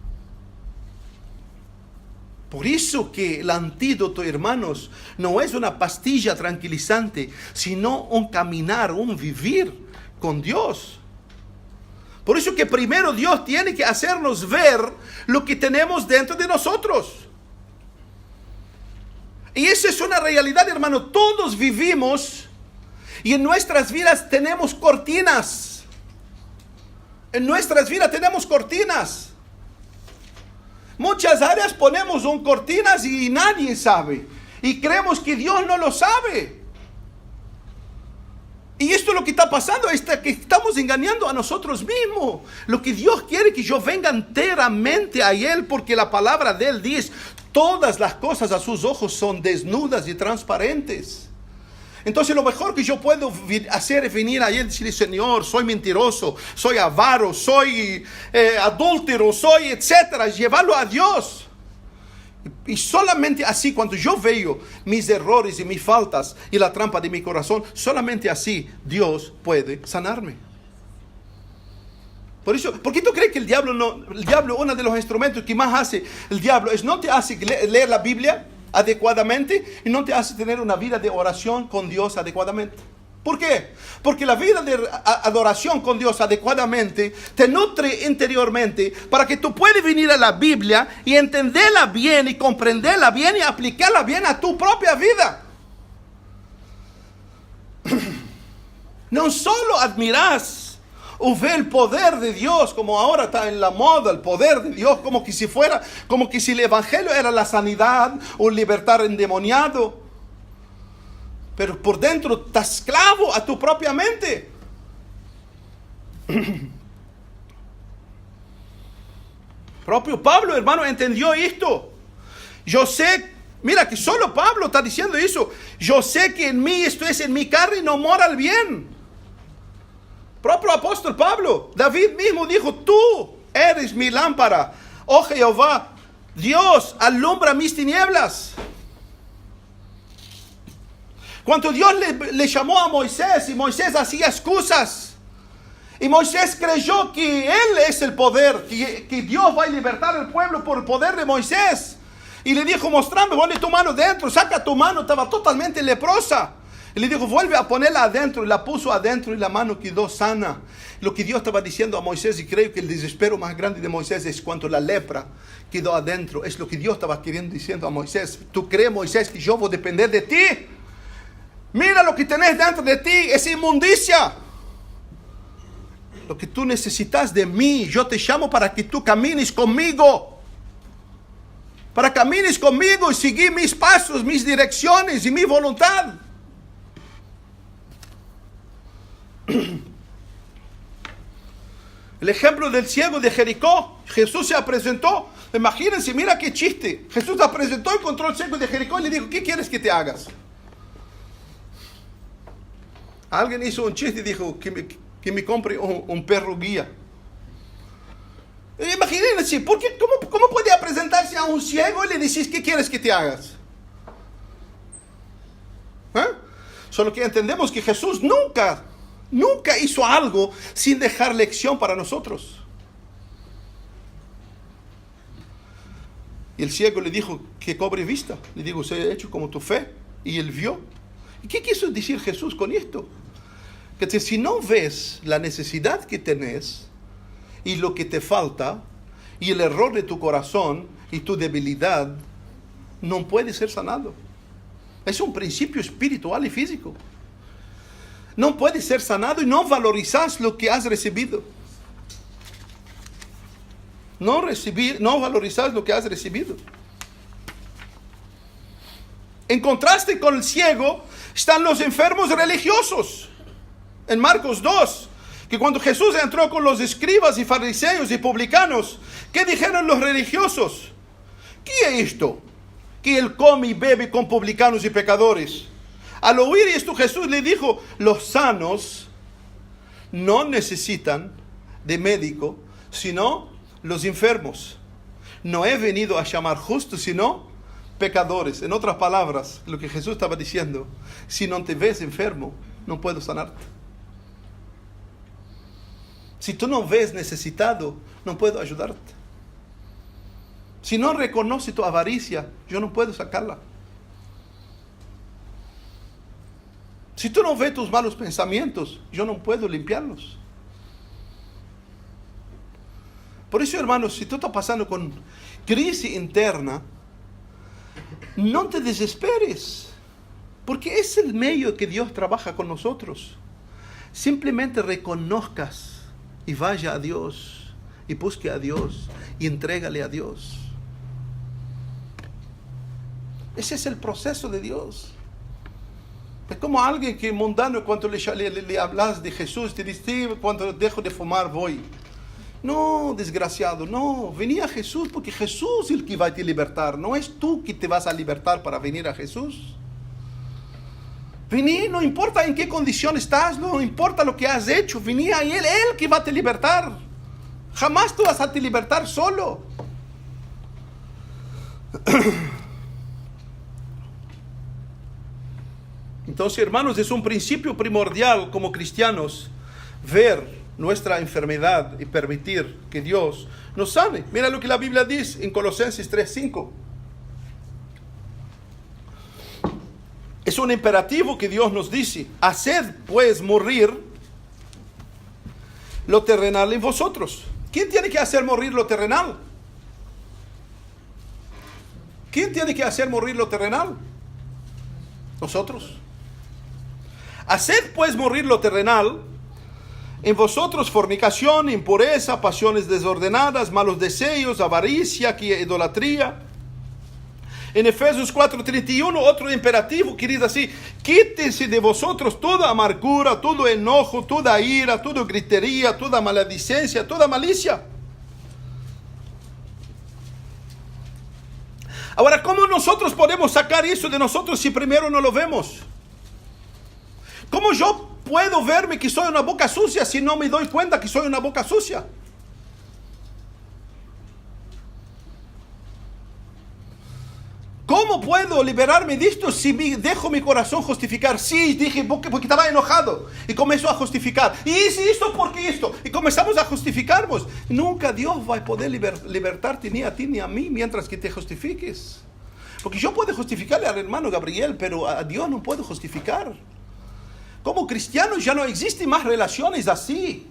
Por eso que el antídoto, hermanos, no es una pastilla tranquilizante, sino un caminar, un vivir con Dios. Por eso que primero Dios tiene que hacernos ver lo que tenemos dentro de nosotros. Y eso es una realidad, hermano. Todos vivimos y en nuestras vidas tenemos cortinas. En nuestras vidas tenemos cortinas. Muchas áreas ponemos cortinas y nadie sabe. Y creemos que Dios no lo sabe. Y esto es lo que está pasando, que estamos engañando a nosotros mismos. Lo que Dios quiere que yo venga enteramente a Él, porque la palabra de Él dice, todas las cosas a sus ojos son desnudas y transparentes. Entonces lo mejor que yo puedo hacer es venir a Él y decirle, Señor, soy mentiroso, soy avaro, soy adúltero, soy etcétera, llevarlo a Dios. Y solamente así, cuando yo veo mis errores y mis faltas y la trampa de mi corazón, solamente así Dios puede sanarme. Por eso, ¿por qué tú crees que el diablo, uno de los instrumentos que más hace el diablo es no te hace leer la Biblia adecuadamente y no te hace tener una vida de oración con Dios adecuadamente? ¿Por qué? Porque la vida de adoración con Dios adecuadamente te nutre interiormente para que tú puedas venir a la Biblia y entenderla bien y comprenderla bien y aplicarla bien a tu propia vida. No solo admiras o ves el poder de Dios, como ahora está en la moda, el poder de Dios, como que si el evangelio era la sanidad o libertar endemoniado. Pero por dentro estás esclavo a tu propia mente. Propio Pablo, hermano, entendió esto. Yo sé, mira que solo Pablo está diciendo eso. Yo sé que en mí, esto es en mi carne, no mora el bien. Propio apóstol Pablo, David mismo dijo, tú eres mi lámpara, oh Jehová, Dios alumbra mis tinieblas. Cuando Dios le llamó a Moisés y Moisés hacía excusas y Moisés creyó que Él es el poder, que Dios va a libertar al pueblo por el poder de Moisés, y le dijo, mostrame, ponle tu mano dentro, saca tu mano, estaba totalmente leprosa, y le dijo, vuelve a ponerla adentro, y la puso adentro y la mano quedó sana. Lo que Dios estaba diciendo a Moisés, y creo que el desespero más grande de Moisés es cuando la lepra quedó adentro, es lo que Dios estaba diciendo a Moisés. ¿Tú crees, Moisés, que yo voy a depender de ti? Mira lo que tenés dentro de ti, es inmundicia. Lo que tú necesitas de mí, yo te llamo para que tú camines conmigo. Para que camines conmigo y seguir mis pasos, mis direcciones y mi voluntad. El ejemplo del ciego de Jericó, Jesús se presentó. Imagínense, mira qué chiste. Jesús se presentó, encontró al ciego de Jericó y le dijo, ¿qué quieres que te hagas? Alguien hizo un chiste y dijo que me compre un perro guía. Imagínense, ¿cómo puede presentarse a un ciego y le decís qué quieres que te hagas? Solo que entendemos que Jesús nunca hizo algo sin dejar lección para nosotros. Y el ciego le dijo que cobre vista. Le digo, se ha hecho como tu fe. Y él vio. ¿Y qué quiso decir Jesús con esto? Que si no ves la necesidad que tenés y lo que te falta y el error de tu corazón y tu debilidad, no puede ser sanado. Es un principio espiritual y físico. No puede ser sanado y no valorizas lo que has recibido. No valorizas lo que has recibido. En contraste con el ciego están los enfermos religiosos. En Marcos 2, Que cuando Jesús entró con los escribas y fariseos y publicanos, ¿qué dijeron los religiosos? ¿Qué es esto? Que él come y bebe con publicanos y pecadores. Al oír esto, Jesús le dijo, los sanos no necesitan de médico, sino los enfermos. No he venido a llamar justos, sino pecadores. En otras palabras, lo que Jesús estaba diciendo, si no te ves enfermo, no puedo sanarte. Si tú no ves necesitado, no puedo ayudarte. Si no reconoce tu avaricia, yo no puedo sacarla. Si tú no ves tus malos pensamientos, yo no puedo limpiarlos. Por eso, hermanos, si tú estás pasando con crisis interna, no te desesperes, porque es el medio que Dios trabaja con nosotros. Simplemente reconozcas y vaya a Dios, y busque a Dios, y entrégale a Dios. Ese es el proceso de Dios. Es como alguien que mundano, cuando le hablas de Jesús, te dice, sí, cuando dejo de fumar voy. No, desgraciado, no. Vení a Jesús porque Jesús es el que va a te libertar. No es tú que te vas a libertar para venir a Jesús. Vení, no importa en qué condición estás, no importa lo que has hecho. Vení a Él que va a te libertar. Jamás tú vas a te libertar solo. Entonces, hermanos, es un principio primordial como cristianos ver nuestra enfermedad y permitir que Dios nos sane. Mira lo que la Biblia dice en Colosenses 3:5. Es un imperativo que Dios nos dice: haced pues morir lo terrenal en vosotros. ¿Quién tiene que hacer morir lo terrenal? ¿Quién tiene que hacer morir lo terrenal? Nosotros. Haced pues morir lo terrenal en vosotros: fornicación, impureza, pasiones desordenadas, malos deseos, avaricia, idolatría. En Efesios 4:31, otro imperativo que dice así: quítense de vosotros toda amargura, todo enojo, toda ira, toda gritería, toda maledicencia, toda malicia. Ahora, ¿cómo nosotros podemos sacar eso de nosotros si primero no lo vemos? ¿Cómo yo puedo verme que soy una boca sucia si no me doy cuenta que soy una boca sucia? ¿Cómo puedo liberarme de esto si dejo mi corazón justificar? Sí, dije porque estaba enojado. Y comenzó a justificar. Y hice esto porque esto. Y comenzamos a justificarnos. Nunca Dios va a poder libertarte ni a ti ni a mí mientras que te justifiques. Porque yo puedo justificarle al hermano Gabriel, pero a Dios no puedo justificar. Como cristianos ya no existen más relaciones así.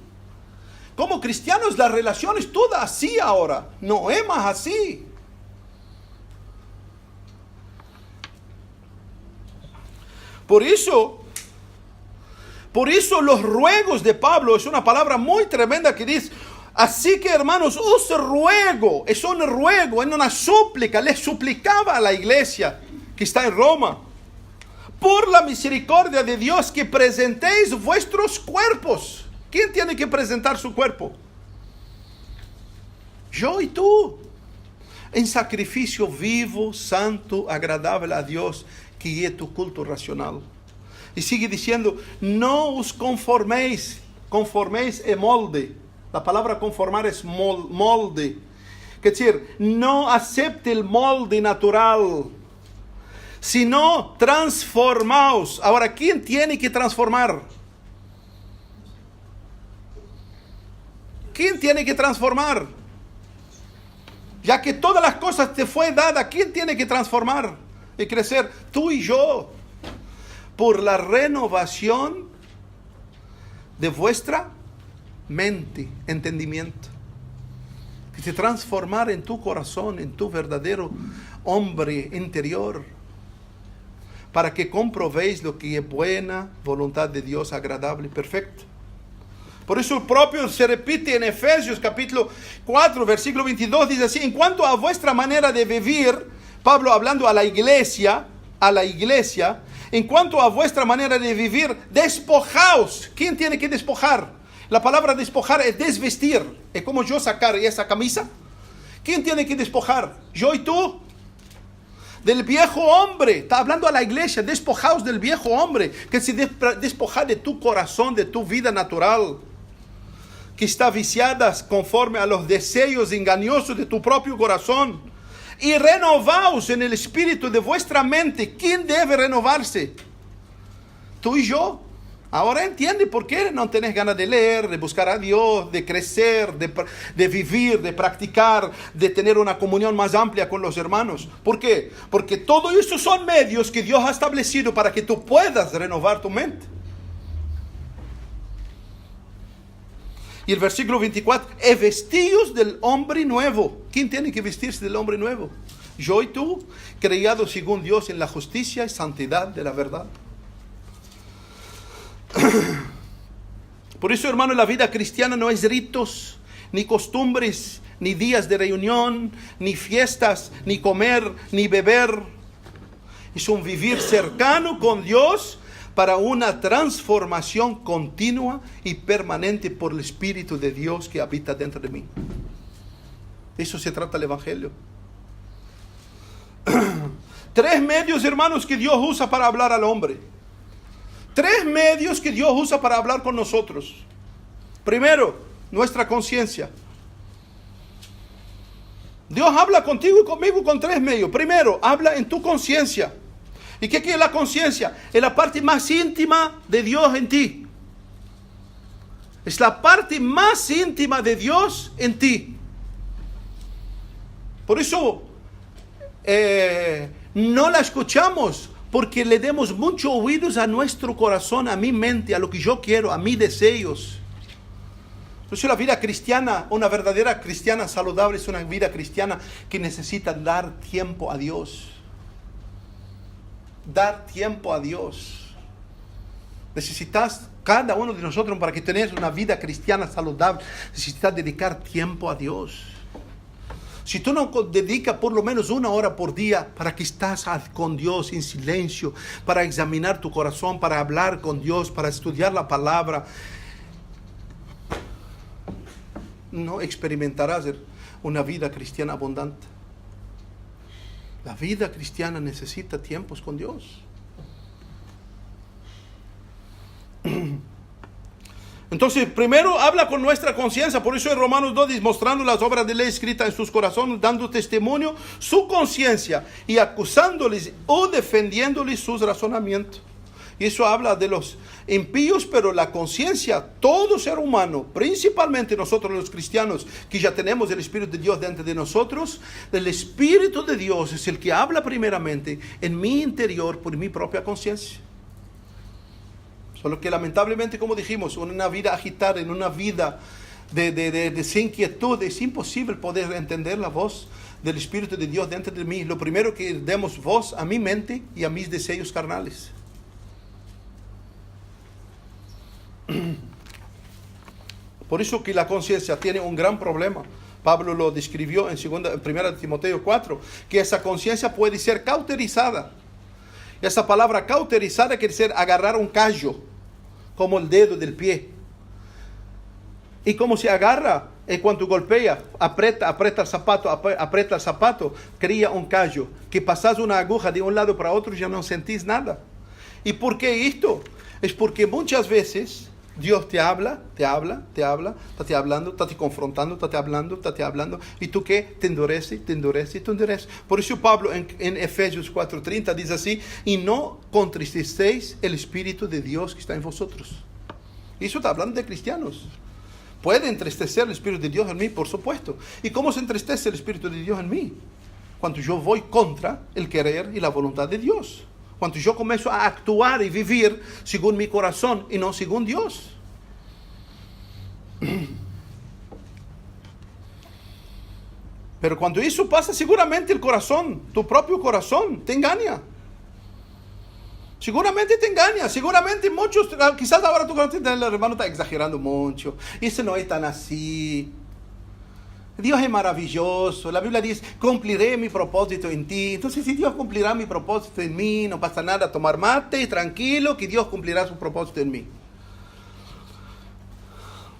Como cristianos las relaciones todas así ahora. No es más así. Por eso los ruegos de Pablo es una palabra muy tremenda que dice: así que, hermanos, os ruego, es un ruego, es una súplica, le suplicaba a la iglesia que está en Roma, por la misericordia de Dios, que presentéis vuestros cuerpos. ¿Quién tiene que presentar su cuerpo? Yo y tú. En sacrificio vivo, santo, agradable a Dios, que es tu culto racional. Y sigue diciendo: no os conforméis en molde. La palabra conformar es molde. Es decir, no acepte el molde natural, sino transformaos. Ahora, ¿quién tiene que transformar? ¿Quién tiene que transformar? Ya que todas las cosas te fue dada, ¿quién tiene que transformar y crecer? Tú y yo. Por la renovación de vuestra mente, entendimiento. Que se transformar en tu corazón, en tu verdadero hombre interior, para que comprobéis lo que es buena voluntad de Dios, agradable y perfecto. Por eso el propio se repite en Efesios capítulo 4, versículo 22, dice así: en cuanto a vuestra manera de vivir, Pablo hablando a la iglesia, en cuanto a vuestra manera de vivir, despojaos. ¿Quién tiene que despojar? La palabra despojar es desvestir. Es como yo sacar esa camisa. ¿Quién tiene que despojar? ¿Yo y tú? Del viejo hombre. Está hablando a la iglesia. Despojaos del viejo hombre. Que se despoja de tu corazón, de tu vida natural, que está viciada conforme a los deseos engañosos de tu propio corazón. Y renovaos en el espíritu de vuestra mente. ¿Quién debe renovarse? Tú y yo. Ahora entiende por qué no tenés ganas de leer, de buscar a Dios, de crecer, de vivir, de practicar, de tener una comunión más amplia con los hermanos. ¿Por qué? Porque todo eso son medios que Dios ha establecido para que tú puedas renovar tu mente. Y el versículo 24, vestíos del hombre nuevo. ¿Quién tiene que vestirse del hombre nuevo? Yo y tú, creados según Dios en la justicia y santidad de la verdad. Por eso, hermano, la vida cristiana no es ritos, ni costumbres, ni días de reunión, ni fiestas, ni comer, ni beber. Es un vivir cercano con Dios para una transformación continua y permanente por el Espíritu de Dios que habita dentro de mí. Eso se trata el Evangelio. 3 medios, hermanos, que Dios usa para hablar al hombre. 3 medios que Dios usa para hablar con nosotros. Primero, nuestra conciencia. Dios habla contigo y conmigo con 3 medios. Primero, habla en tu conciencia. ¿Y qué es la conciencia? Es la parte más íntima de Dios en ti. Es la parte más íntima de Dios en ti. Por eso no la escuchamos, porque le demos mucho oídos a nuestro corazón, a mi mente, a lo que yo quiero, a mis deseos. Por eso la vida cristiana, una verdadera cristiana saludable, es una vida cristiana que necesita dar tiempo a Dios. Dar tiempo a Dios. Necesitas, cada uno de nosotros, para que tengas una vida cristiana saludable, necesitas dedicar tiempo a Dios. Si tú no dedicas por lo menos 1 hora por día para que estás con Dios en silencio, para examinar tu corazón, para hablar con Dios, para estudiar la palabra, no experimentarás una vida cristiana abundante. La vida cristiana necesita tiempos con Dios. Entonces, primero habla con nuestra conciencia. Por eso en Romanos 2 dice, mostrando las obras de ley escritas en sus corazones, dando testimonio su conciencia y acusándoles o defendiéndoles sus razonamientos. Y eso habla de los impíos, pero la conciencia, todo ser humano, principalmente nosotros los cristianos, que ya tenemos el Espíritu de Dios dentro de nosotros, el Espíritu de Dios es el que habla primeramente en mi interior por mi propia conciencia. Solo que lamentablemente, como dijimos, en una vida agitada, en una vida de inquietud, es imposible poder entender la voz del Espíritu de Dios dentro de mí. Lo primero que demos voz a mi mente y a mis deseos carnales. Por eso que la conciencia tiene un gran problema. Pablo lo describió en 1 Timoteo 4, que esa conciencia puede ser cauterizada. Esa palabra cauterizada quiere decir agarrar un callo, como el dedo del pie. Y como se agarra cuando golpea, aprieta el zapato, crea un callo, que pasas una aguja de un lado para otro y ya no sentís nada. ¿Y por qué esto? Es porque muchas veces Dios te habla, está te hablando, está te confrontando, está te hablando, y tú ¿qué? Te endureces. Por eso Pablo en Efesios 4:30 dice así, y no contristecéis el Espíritu de Dios que está en vosotros. Y eso está hablando de cristianos. ¿Puede entristecer el Espíritu de Dios en mí? Por supuesto. ¿Y cómo se entristece el Espíritu de Dios en mí? Cuando yo voy contra el querer y la voluntad de Dios. Cuando yo comienzo a actuar y vivir según mi corazón y no según Dios. Pero cuando eso pasa, seguramente el corazón, tu propio corazón, te engaña. Seguramente te engaña. Seguramente muchos, quizás ahora tu corazón, el hermano está exagerando mucho. Eso no es tan así. Dios es maravilloso. La Biblia dice, cumpliré mi propósito en ti. Entonces, si Dios cumplirá mi propósito en mí, no pasa nada, tomar mate y tranquilo, que Dios cumplirá su propósito en mí.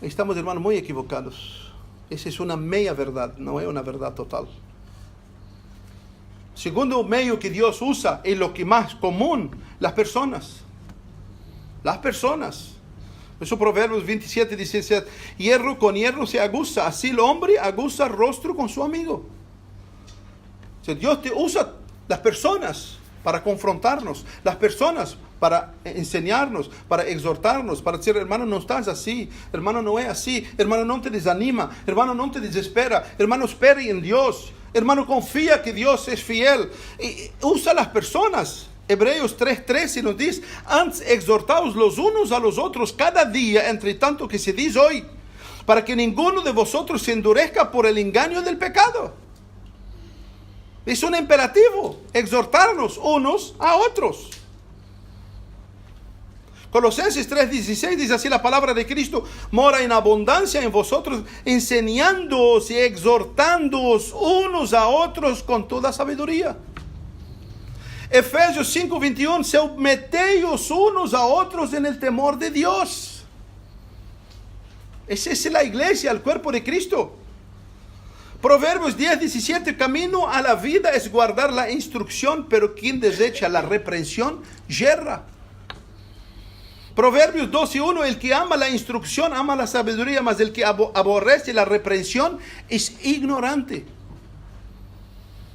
Estamos, hermanos, muy equivocados. Esa es una media verdad, no es una verdad total. Segundo medio que Dios usa es lo que más común, las personas. Las personas. Eso Proverbios 27 dice: hierro con hierro se aguza, así el hombre aguza rostro con su amigo. O sea, Dios te usa las personas para confrontarnos, las personas para enseñarnos, para exhortarnos, para decir: hermano, no estás así, hermano, no es así, hermano, no te desanima, hermano, no te desespera, hermano, espere en Dios, hermano, confía que Dios es fiel. Y usa las personas. Hebreos 3:13 nos dice: antes exhortaos los unos a los otros cada día, entre tanto que se dice hoy, para que ninguno de vosotros se endurezca por el engaño del pecado. Es un imperativo, exhortarnos unos a otros. Colosenses 3:16 dice así la palabra de Cristo: mora en abundancia en vosotros, enseñándoos y exhortándoos unos a otros con toda sabiduría. Efesios 5:21, someteos unos a otros en el temor de Dios. Esa es la iglesia, el cuerpo de Cristo. Proverbios 10:17, camino a la vida es guardar la instrucción, pero quien desecha la reprensión, yerra. Proverbios 12:1, el que ama la instrucción ama la sabiduría, mas el que aborrece la reprensión es ignorante.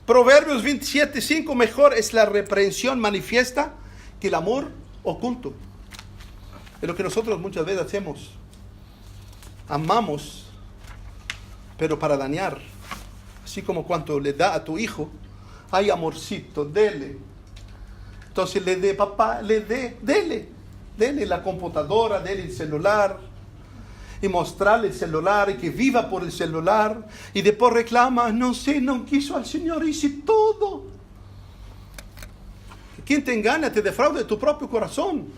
Proverbios 27:5, mejor es la reprensión manifiesta que el amor oculto. Es lo que nosotros muchas veces hacemos. Amamos, pero para dañar. Así como cuando le da a tu hijo, ay amorcito, dele. Entonces le dé, papá, dele la computadora, dele el celular. Y mostrarle el celular y que viva por el celular. Y después reclama: no sé, no quiso al Señor, hice todo. Quien te engaña te defrauda de tu propio corazón.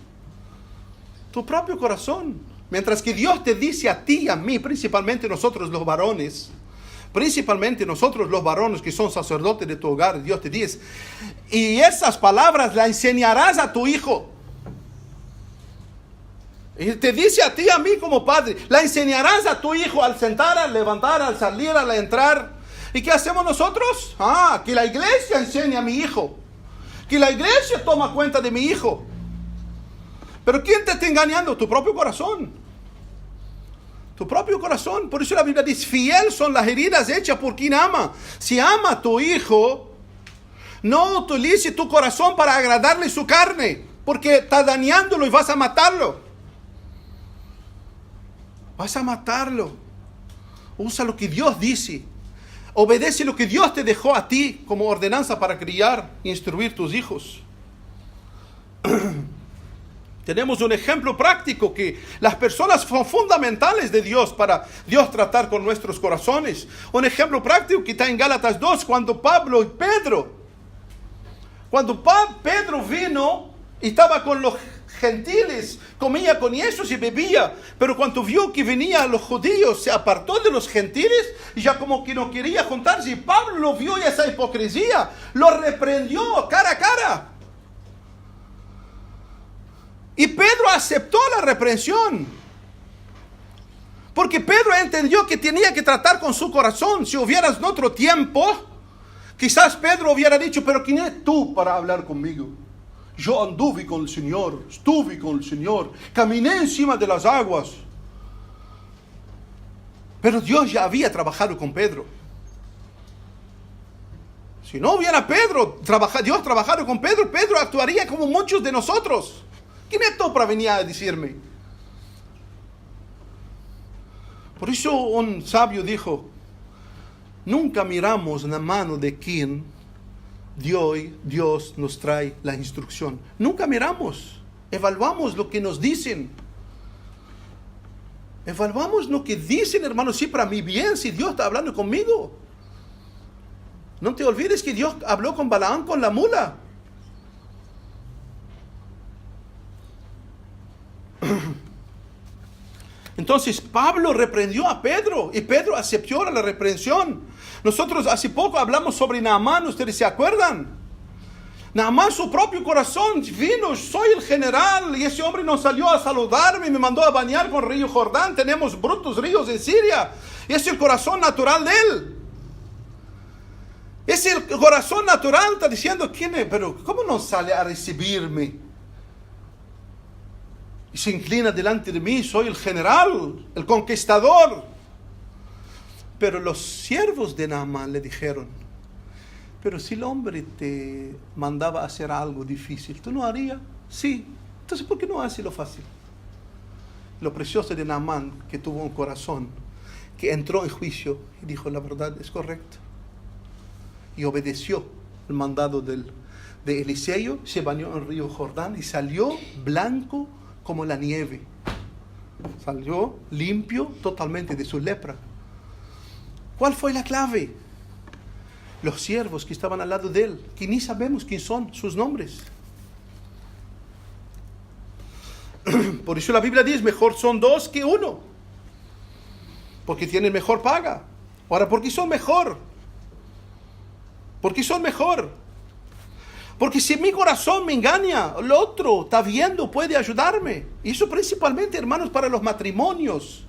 Tu propio corazón. Mientras que Dios te dice a ti y a mí, principalmente nosotros los varones, que son sacerdotes de tu hogar, Dios te dice: y esas palabras las enseñarás a tu hijo. Y te dice a ti y a mí como padre: la enseñarás a tu hijo al sentar, al levantar, al salir, al entrar. ¿Y qué hacemos nosotros? Que la iglesia enseñe a mi hijo, que la iglesia toma cuenta de mi hijo. Pero ¿quién te está engañando? Tu propio corazón. Tu propio corazón. Por eso la Biblia dice: fiel son las heridas hechas por quien ama. Si ama a tu hijo, no utilice tu corazón para agradarle su carne, porque está dañándolo y vas a matarlo. Vas a matarlo. Usa lo que Dios dice. Obedece lo que Dios te dejó a ti como ordenanza para criar e instruir tus hijos. Tenemos un ejemplo práctico que las personas son fundamentales de Dios para Dios tratar con nuestros corazones. Un ejemplo práctico que está en Gálatas 2, cuando Pedro vino y estaba con los gentiles, comía con ellos y bebía, pero cuando vio que venían los judíos, se apartó de los gentiles y ya como que no quería juntarse. Y Pablo lo vio, y esa hipocresía lo reprendió cara a cara. Y Pedro aceptó la reprensión, porque Pedro entendió que tenía que tratar con su corazón. Si hubieras en otro tiempo, quizás Pedro hubiera dicho: pero ¿quién es tú para hablar conmigo? Yo anduve con el Señor, estuve con el Señor, caminé encima de las aguas. Pero Dios ya había trabajado con Pedro. Si no hubiera Dios trabajado con Pedro, Pedro actuaría como muchos de nosotros. ¿Quién es tú para venir a decirme? Por eso un sabio dijo: nunca miramos la mano de quien Dios nos trae la instrucción. Nunca miramos, evaluamos lo que nos dicen. Evaluamos lo que dicen, hermanos, si para mi bien, si Dios está hablando conmigo. No te olvides que Dios habló con Balaam, con la mula. Entonces Pablo reprendió a Pedro y Pedro aceptó la reprensión. Nosotros hace poco hablamos sobre Naamán, ¿ustedes se acuerdan? Nada más su propio corazón vino, soy el general, y ese hombre no salió a saludarme, me mandó a bañar con el río Jordán, tenemos brutos ríos en Siria. Y es el corazón natural de él. Es el corazón natural, está diciendo, ¿quién es? Pero ¿cómo no sale a recibirme? Y se inclina delante de mí, soy el general, el conquistador. Pero los siervos de Naamán le dijeron, pero si el hombre te mandaba a hacer algo difícil, ¿tú no harías? Sí. Entonces, ¿por qué no hace lo fácil? Lo precioso de Naamán, que tuvo un corazón, que entró en juicio y dijo, la verdad es correcto. Y obedeció el mandado de Eliseo, se bañó en el río Jordán y salió blanco como la nieve. Salió limpio totalmente de su lepra. ¿Cuál fue la clave? Los siervos que estaban al lado de él, que ni sabemos quién son sus nombres. Por eso la Biblia dice, mejor son dos que uno, porque tienen mejor paga. Ahora, ¿por qué son mejor? ¿Por qué son mejor? Porque si mi corazón me engaña, el otro está viendo, puede ayudarme. Y eso principalmente, hermanos, para los matrimonios.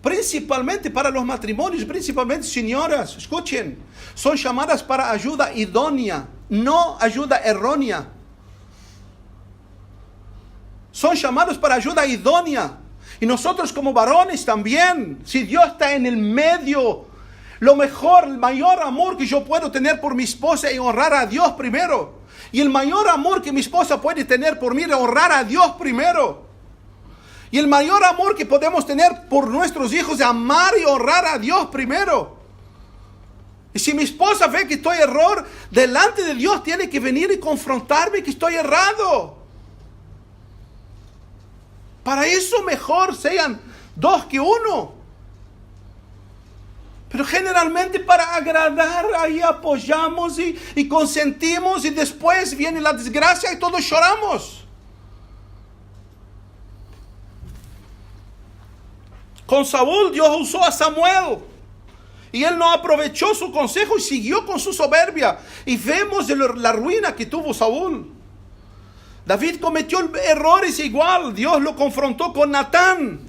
Principalmente para los matrimonios, principalmente señoras, escuchen, son llamadas para ayuda idónea, no ayuda errónea. Son llamados para ayuda idónea. Y nosotros como varones también, si Dios está en el medio, lo mejor, el mayor amor que yo puedo tener por mi esposa es honrar a Dios primero. Y el mayor amor que mi esposa puede tener por mí es honrar a Dios primero. Y el mayor amor que podemos tener por nuestros hijos es amar y honrar a Dios primero. Y si mi esposa ve que estoy error, delante de Dios tiene que venir y confrontarme que estoy errado. Para eso mejor sean dos que uno. Pero generalmente para agradar, ahí apoyamos y consentimos y después viene la desgracia y todos lloramos. Con Saúl Dios usó a Samuel y él no aprovechó su consejo y siguió con su soberbia. Y vemos la ruina que tuvo Saúl. David cometió errores igual. Dios lo confrontó con Natán.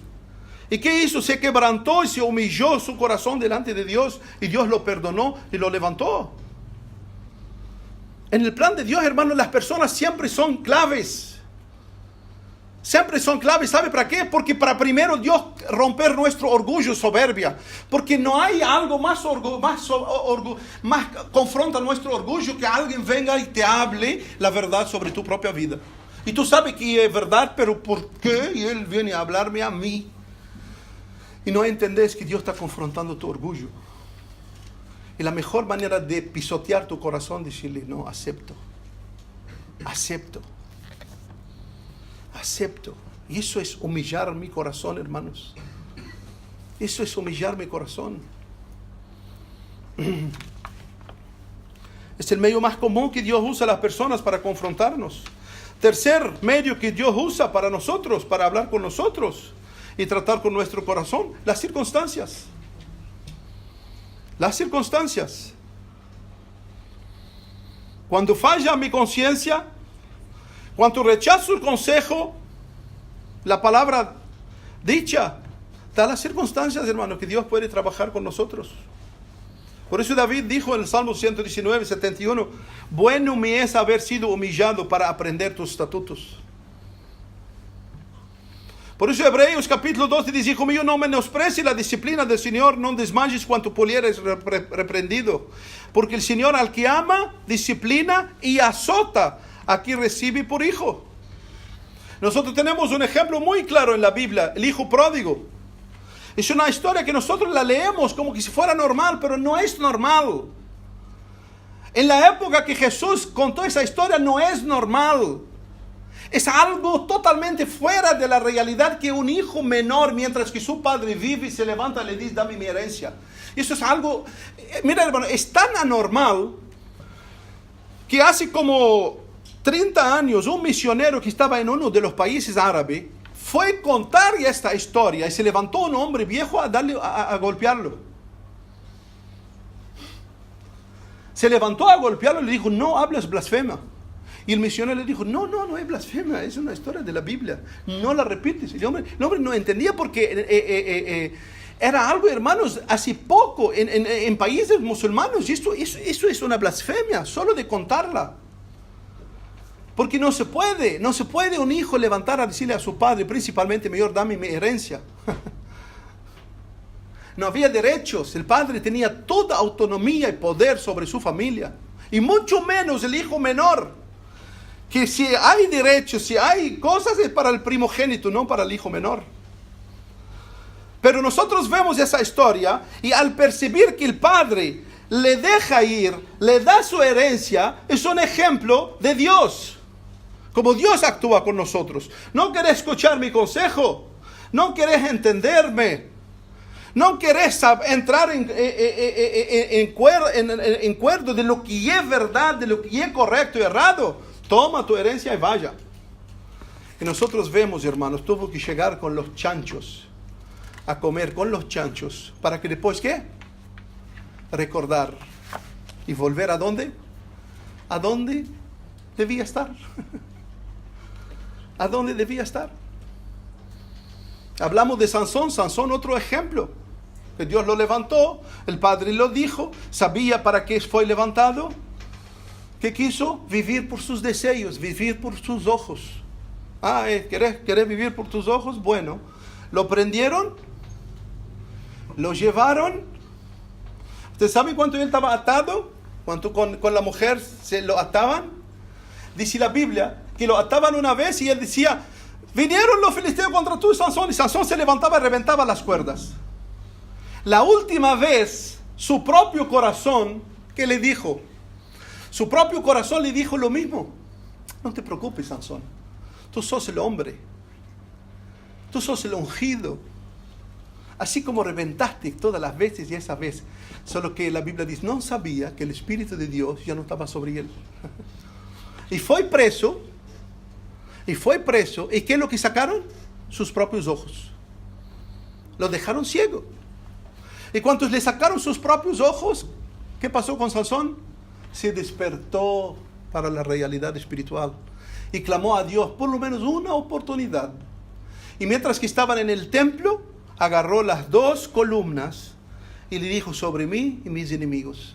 ¿Y qué hizo? Se quebrantó y se humilló su corazón delante de Dios y Dios lo perdonó y lo levantó. En el plan de Dios, hermanos, las personas siempre son claves. Siempre son claves. ¿Sabe para qué? Porque para primero Dios romper nuestro orgullo y soberbia. Porque no hay algo más confronta nuestro orgullo que alguien venga y te hable la verdad sobre tu propia vida. Y tú sabes que es verdad, pero ¿por qué? Y él viene a hablarme a mí. Y no entendés que Dios está confrontando tu orgullo. Y la mejor manera de pisotear tu corazón es decirle, no, acepto. Y eso es humillar mi corazón, hermanos. Eso es humillar mi corazón. Es el medio más común que Dios usa a las personas para confrontarnos. Tercer medio que Dios usa para nosotros, para hablar con nosotros y tratar con nuestro corazón, las circunstancias. Las circunstancias. Cuando falla mi conciencia, cuando rechazo el consejo, la palabra dicha, da las circunstancias, hermano, que Dios puede trabajar con nosotros. Por eso David dijo en el Salmo 119, 71, bueno me es haber sido humillado para aprender tus estatutos. Por eso Hebreos capítulo 12 dice, hijo mío, no menosprecies la disciplina del Señor, no desmayes cuanto pudieres reprendido. Porque el Señor al que ama, disciplina y azota a quien recibe por hijo. Nosotros tenemos un ejemplo muy claro en la Biblia, el hijo pródigo. Es una historia que nosotros la leemos como que si fuera normal, pero no es normal. En la época que Jesús contó esa historia no es normal. Es algo totalmente fuera de la realidad que un hijo menor, mientras que su padre vive y se levanta, le dice, dame mi herencia. Y eso es algo, mira hermano, es tan anormal que hace como 30 años un misionero que estaba en uno de los países árabes fue contar esta historia y se levantó un hombre viejo a golpearlo. se levantó a golpearlo y le dijo, no hablas blasfema. Y el misionero le dijo, no es blasfema, es una historia de la Biblia, no la repites. El hombre no entendía porque era algo, hermanos, hace poco en países musulmanes, y eso es una blasfemia, solo de contarla. Porque no se puede un hijo levantar a decirle a su padre, principalmente, Señor, dame mi herencia. No había derechos, el padre tenía toda autonomía y poder sobre su familia, y mucho menos el hijo menor, que si hay derechos, si hay cosas, es para el primogénito, no para el hijo menor. Pero nosotros vemos esa historia, y al percibir que el padre le deja ir, le da su herencia, es un ejemplo de Dios. Como Dios actúa con nosotros. No querés escuchar mi consejo. No querés entenderme. No querés entrar en acuerdo de lo que es verdad, de lo que es correcto y errado. Toma tu herencia y vaya. Y nosotros vemos, hermanos, tuvo que llegar con los chanchos, a comer con los chanchos, para que después, ¿qué? Recordar. ¿Y volver a dónde? ¿A dónde debía estar? ¿A dónde debía estar? Hablamos de Sansón, otro ejemplo. Que Dios lo levantó, el padre lo dijo, sabía para qué fue levantado. ¿Qué quiso? Vivir por sus deseos, vivir por sus ojos. ¿Querés vivir por tus ojos? Bueno, lo prendieron, lo llevaron. ¿Usted sabe cuánto él estaba atado? ¿Cuánto con la mujer se lo ataban? Dice la Biblia que lo ataban una vez y él decía, vinieron los filisteos contra tú, Sansón, y Sansón se levantaba y reventaba las cuerdas. La última vez, su propio corazón, ¿qué le dijo? Su propio corazón le dijo lo mismo. No te preocupes, Sansón, tú sos el hombre, tú sos el ungido, así como reventaste todas las veces y esa vez, solo que la Biblia dice, no sabía que el Espíritu de Dios ya no estaba sobre él. Y fue preso, ¿y qué es lo que sacaron? Sus propios ojos. Lo dejaron ciego. Y cuando le sacaron sus propios ojos, ¿qué pasó con Sansón? Se despertó para la realidad espiritual y clamó a Dios por lo menos una oportunidad. Y mientras que estaban en el templo, agarró las 2 columnas y le dijo, sobre mí y mis enemigos.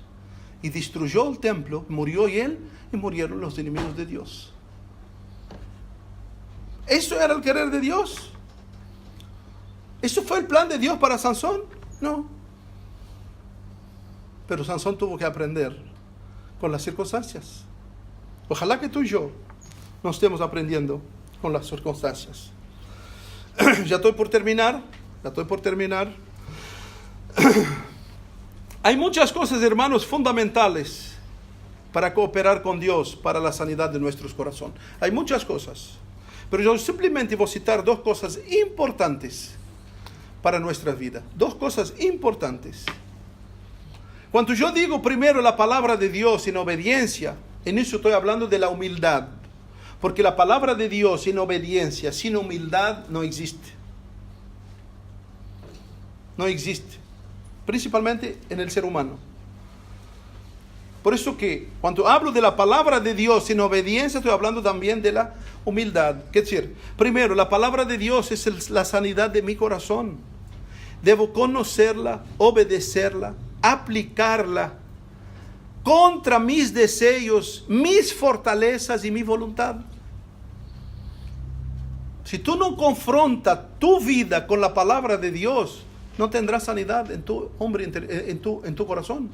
Y destruyó el templo, murió él y murieron los enemigos de Dios. ¿Eso era el querer de Dios? ¿Eso fue el plan de Dios para Sansón? No. Pero Sansón tuvo que aprender con las circunstancias. Ojalá que tú y yo no estemos aprendiendo con las circunstancias. Ya estoy por terminar. Hay muchas cosas, hermanos, fundamentales para cooperar con Dios para la sanidad de nuestros corazones. Hay muchas cosas. Pero yo simplemente voy a citar 2 cosas importantes para nuestra vida. 2 cosas importantes. Cuando yo digo primero la palabra de Dios en obediencia, en eso estoy hablando de la humildad. Porque la palabra de Dios en obediencia, sin humildad, no existe. No existe. Principalmente en el ser humano. Por eso que cuando hablo de la palabra de Dios en obediencia, estoy hablando también de la humildad. ¿Qué decir? Primero, la palabra de Dios es la sanidad de mi corazón. Debo conocerla, obedecerla, aplicarla contra mis deseos, mis fortalezas y mi voluntad. Si tú no confrontas tu vida con la palabra de Dios, no tendrás sanidad en tu hombre, en tu corazón.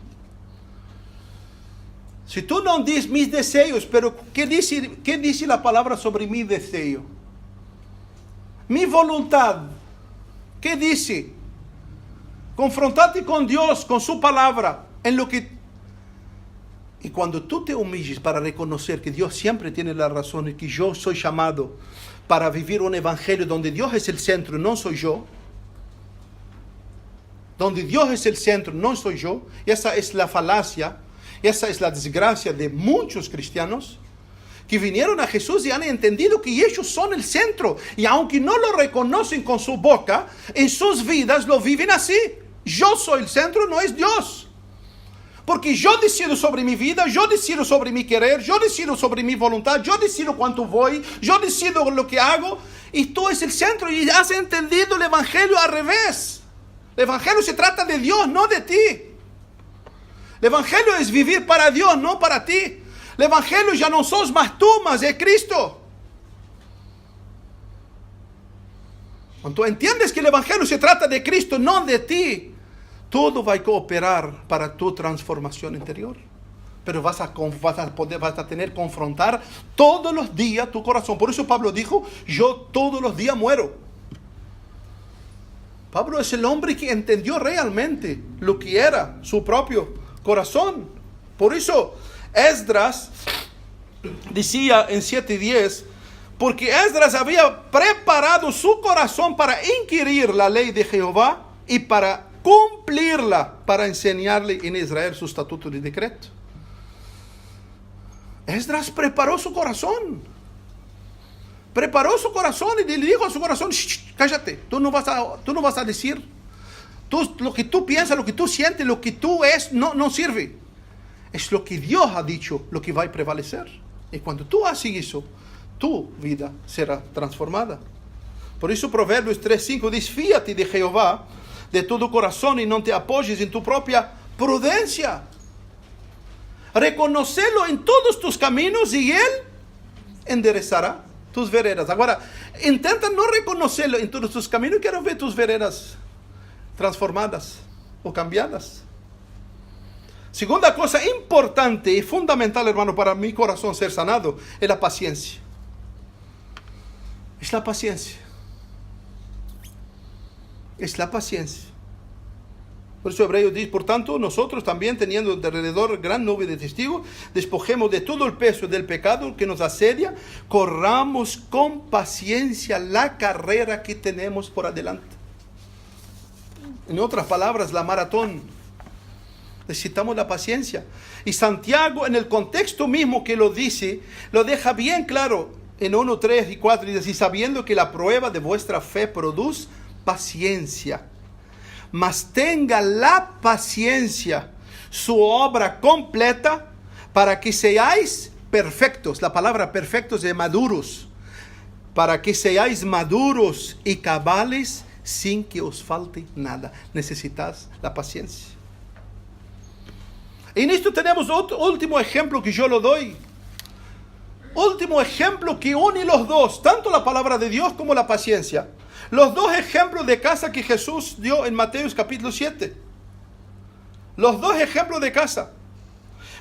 Si tú no dices mis deseos, pero ¿qué dice la palabra sobre mi deseo? Mi voluntad, ¿qué dice? Confrontate con Dios, con su palabra, en lo que... Y cuando tú te humilles para reconocer que Dios siempre tiene la razón y que yo soy llamado para vivir un evangelio donde Dios es el centro, no soy yo. Donde Dios es el centro, no soy yo. Y esa es la falacia, esa es la desgracia de muchos cristianos que vinieron a Jesús y han entendido que ellos son el centro. Y aunque no lo reconocen con su boca, en sus vidas lo viven así. Yo soy el centro, no es Dios. Porque yo decido sobre mi vida, yo decido sobre mi querer, yo decido sobre mi voluntad, yo decido cuánto voy, yo decido lo que hago. Y tú es el centro y has entendido el evangelio al revés. El evangelio se trata de Dios, no de ti. El evangelio es vivir para Dios, no para ti. El evangelio ya no sos más tú, más es Cristo. Cuando tú entiendes que el evangelio se trata de Cristo, no de ti, todo va a cooperar para tu transformación interior. Pero vas a tener que confrontar todos los días tu corazón. Por eso Pablo dijo, yo todos los días muero. Pablo es el hombre que entendió realmente lo que era su propio corazón. Por eso Esdras decía en 7:10, porque Esdras había preparado su corazón para inquirir la ley de Jehová y para cumplirla, para enseñarle en Israel sus estatutos y decretos. Esdras preparó su corazón. Preparó su corazón y le dijo a su corazón, cállate, tú no vas a decir. Lo que tú piensas, lo que tú sientes, lo que tú es, no sirve. Es lo que Dios ha dicho, lo que va a prevalecer. Y cuando tú haces eso, tu vida será transformada. Por eso Proverbios 3:5 dice, fíate de Jehová de todo corazón y no te apoyes en tu propia prudencia. Reconocelo en todos tus caminos y Él enderezará tus veredas. Ahora, intenta no reconocerlo en todos tus caminos. Quiero ver tus veredas transformadas o cambiadas. Segunda cosa importante y fundamental, hermano, para mi corazón ser sanado, es la paciencia. Es la paciencia. Es la paciencia. Por eso Hebreos dice, por tanto, nosotros también, teniendo de alrededor gran nube de testigos, despojemos de todo el peso del pecado que nos asedia, corramos con paciencia la carrera que tenemos por adelante. En otras palabras, la maratón. Necesitamos la paciencia. Y Santiago, en el contexto mismo que lo dice, lo deja bien claro en 1, 3 y 4, y dice, sabiendo que la prueba de vuestra fe produce paciencia. Mas tenga la paciencia su obra completa para que seáis perfectos. La palabra perfectos es maduros. Para que seáis maduros y cabales sin que os falte nada. Necesitas la paciencia. En esto tenemos otro último ejemplo que yo lo doy. Último ejemplo que une los dos, tanto la palabra de Dios como la paciencia. Los dos ejemplos de casa que Jesús dio en Mateo capítulo 7. Los dos ejemplos de casa.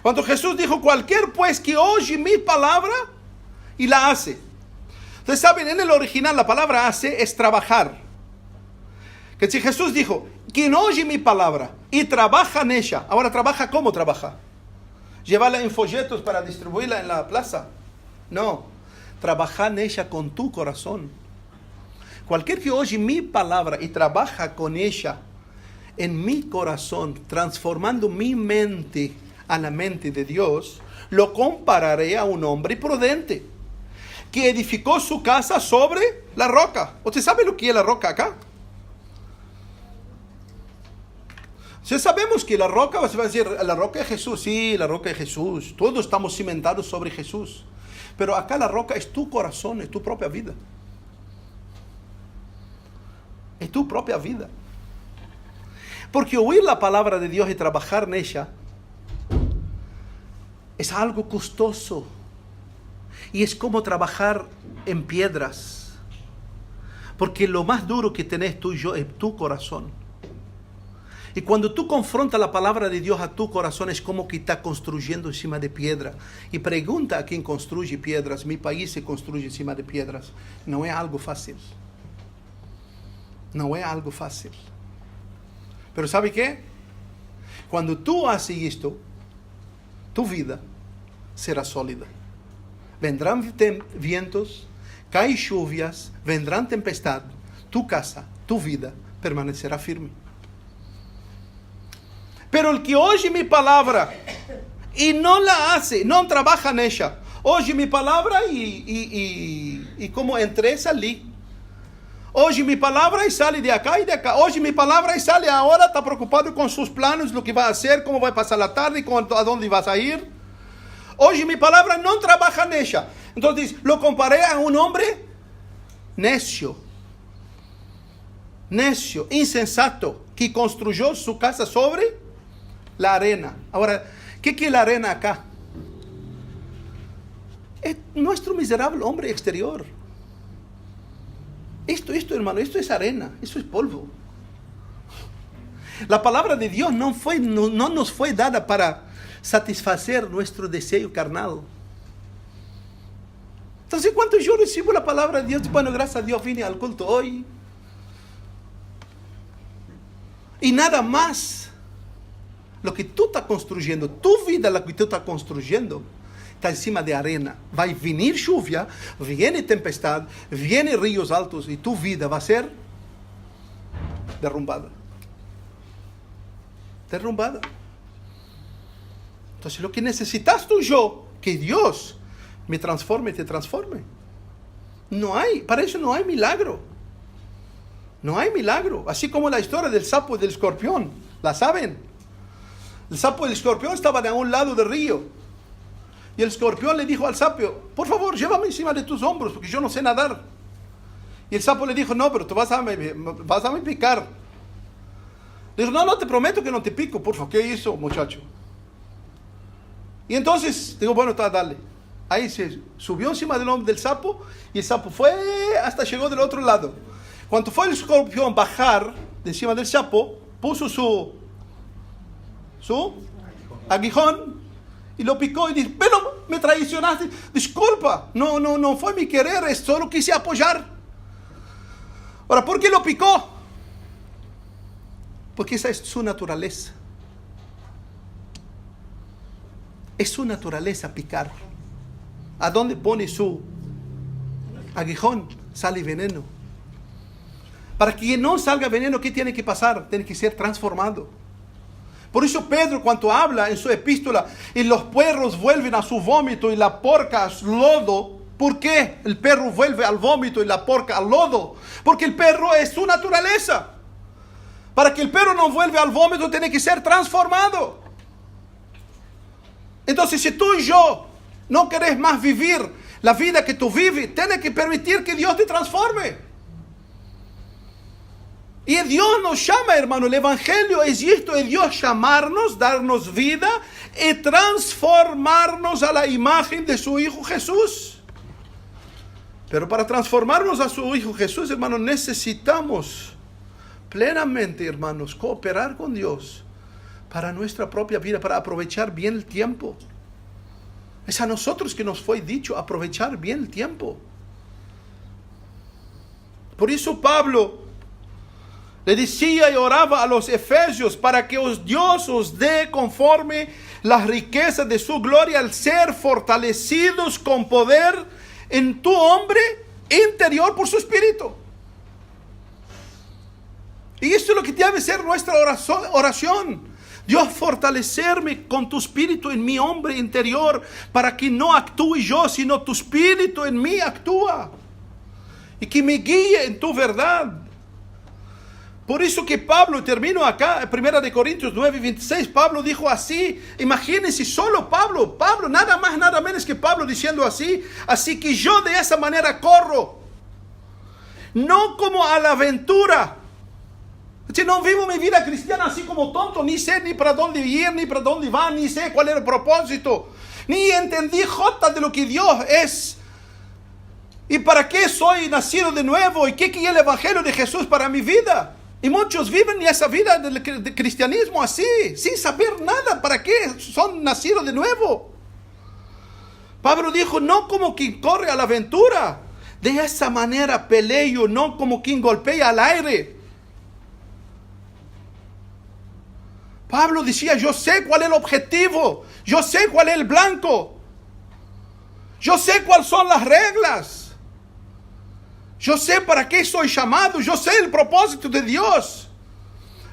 Cuando Jesús dijo, cualquier pues que oye mi palabra y la hace. Ustedes saben, en el original la palabra hace es trabajar. Que si Jesús dijo, quien oye mi palabra y trabaja en ella. Ahora, ¿trabaja cómo trabaja? ¿Llevarla en folletos para distribuirla en la plaza? No, trabaja en ella con tu corazón. Cualquier que oye mi palabra y trabaja con ella en mi corazón, transformando mi mente a la mente de Dios, lo compararé a un hombre prudente que edificó su casa sobre la roca. ¿Usted sabe lo que es la roca acá? Si sabemos que la roca, se va a decir, la roca es Jesús. Sí, la roca es Jesús. Todos estamos cimentados sobre Jesús. Pero acá la roca es tu corazón, es tu propia vida. Es tu propia vida. Porque oír la palabra de Dios y trabajar en ella es algo costoso. Y es como trabajar en piedras. Porque lo más duro que tenés tú y yo es tu corazón. Y cuando tú confrontas la palabra de Dios a tu corazón, es como que está construyendo encima de piedra. Y pregunta a quien construye piedras. Mi país se construye encima de piedras. No es algo fácil. No es algo fácil. Pero ¿sabe qué? Cuando tú haces esto, tu vida será sólida. Vendrán vientos, caen lluvias, vendrán tempestad. Tu casa, tu vida permanecerá firme. Pero el que oye mi palabra y no la hace, no trabaja en ella, oye mi palabra y como entré, salí. Oye mi palabra y sale de acá y de acá. Oye mi palabra y sale ahora, está preocupado con sus planos, lo que va a hacer, cómo va a pasar la tarde, a dónde vas a ir. Oye mi palabra, no trabaja en ella. Entonces lo comparé a un hombre necio, insensato, que construyó su casa sobre la arena. Ahora, ¿qué es la arena acá? Es nuestro miserable hombre exterior. Esto, hermano, esto es arena, esto es polvo. La palabra de Dios no nos fue dada para satisfacer nuestro deseo carnal. Entonces, cuando yo recibo la palabra de Dios, bueno, gracias a Dios vine al culto hoy. Y nada más, lo que tú estás construyendo, tu vida, la que tú estás construyendo, está encima de arena. Va a venir lluvia, viene tempestad, vienen ríos altos y tu vida va a ser derrumbada. Entonces lo que necesitas tú y yo, que Dios me transforme, te transforme. Para eso no hay milagro. No hay milagro. Así como la historia del sapo y del escorpión. ¿La saben? El sapo y el escorpión estaban a un lado del río. Y el escorpión le dijo al sapo, por favor, llévame encima de tus hombros, porque yo no sé nadar. Y el sapo le dijo, no, pero tú vas a me picar. Le dijo, no, te prometo que no te pico, por favor. ¿Qué hizo, muchacho? Y entonces, digo, bueno, dale. Ahí se subió encima del sapo, y el sapo fue hasta llegó del otro lado. Cuando fue el escorpión bajar de encima del sapo, puso su aguijón y lo picó y dijo, pero me traicionaste, disculpa, no fue mi querer, solo quise apoyar. Ahora, ¿por qué lo picó? Porque esa es su naturaleza. Es su naturaleza picar. ¿A dónde pone su aguijón? Sale veneno. Para que no salga veneno, ¿qué tiene que pasar? Tiene que ser transformado. Por eso Pedro, cuando habla en su epístola, y los perros vuelven a su vómito y la porca al lodo. ¿Por qué el perro vuelve al vómito y la porca al lodo? Porque el perro es su naturaleza. Para que el perro no vuelva al vómito, tiene que ser transformado. Entonces, si tú y yo no querés más vivir la vida que tú vives, tienes que permitir que Dios te transforme. Y Dios nos llama, hermano, el Evangelio es esto, es Dios llamarnos, darnos vida y transformarnos a la imagen de su Hijo Jesús. Pero para transformarnos a su Hijo Jesús, hermano, necesitamos plenamente, hermanos, cooperar con Dios para nuestra propia vida, para aprovechar bien el tiempo. Es a nosotros que nos fue dicho aprovechar bien el tiempo. Por eso Pablo le decía y oraba a los efesios para que Dios os dé conforme las riquezas de su gloria al ser fortalecidos con poder en tu hombre interior por su espíritu. Y esto es lo que debe ser nuestra oración. Dios, fortalecerme con tu espíritu en mi hombre interior para que no actúe yo, sino tu espíritu en mí actúa. Y que me guíe en tu verdad. Por eso que Pablo, termino acá, en 1 Corintios 9:26, Pablo dijo así, imagínense solo Pablo, nada más, nada menos que Pablo diciendo así, así que yo de esa manera corro, no como a la aventura. Si no vivo mi vida cristiana así como tonto, ni sé ni para dónde ir, ni para dónde va, ni sé cuál era el propósito, ni entendí jota de lo que Dios es. ¿Y para qué soy nacido de nuevo? ¿Y qué es el Evangelio de Jesús para mi vida? Y muchos viven esa vida del cristianismo así, sin saber nada. ¿Para qué son nacidos de nuevo? Pablo dijo, no como quien corre a la aventura. De esa manera peleo, no como quien golpea al aire. Pablo decía, yo sé cuál es el objetivo. Yo sé cuál es el blanco. Yo sé cuáles son las reglas. Yo sé para qué soy llamado. Yo sé el propósito de Dios.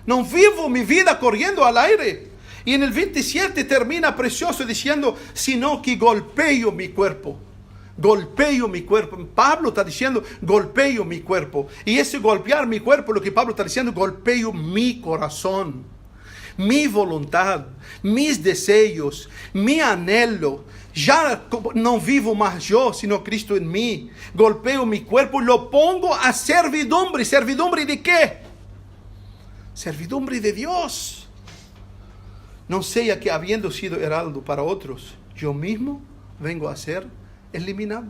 No vivo mi vida corriendo al aire. Y en el 27 termina precioso diciendo, sino que golpeo mi cuerpo. Golpeo mi cuerpo. Pablo está diciendo, golpeo mi cuerpo. Y ese golpear mi cuerpo, lo que Pablo está diciendo, golpeo mi corazón, mi voluntad, mis deseos, mi anhelo. Ya no vivo más yo, sino Cristo en mí. Golpeo mi cuerpo y lo pongo a servidumbre. ¿Servidumbre de qué? Servidumbre de Dios. No sea que habiendo sido heraldo para otros, yo mismo vengo a ser eliminado.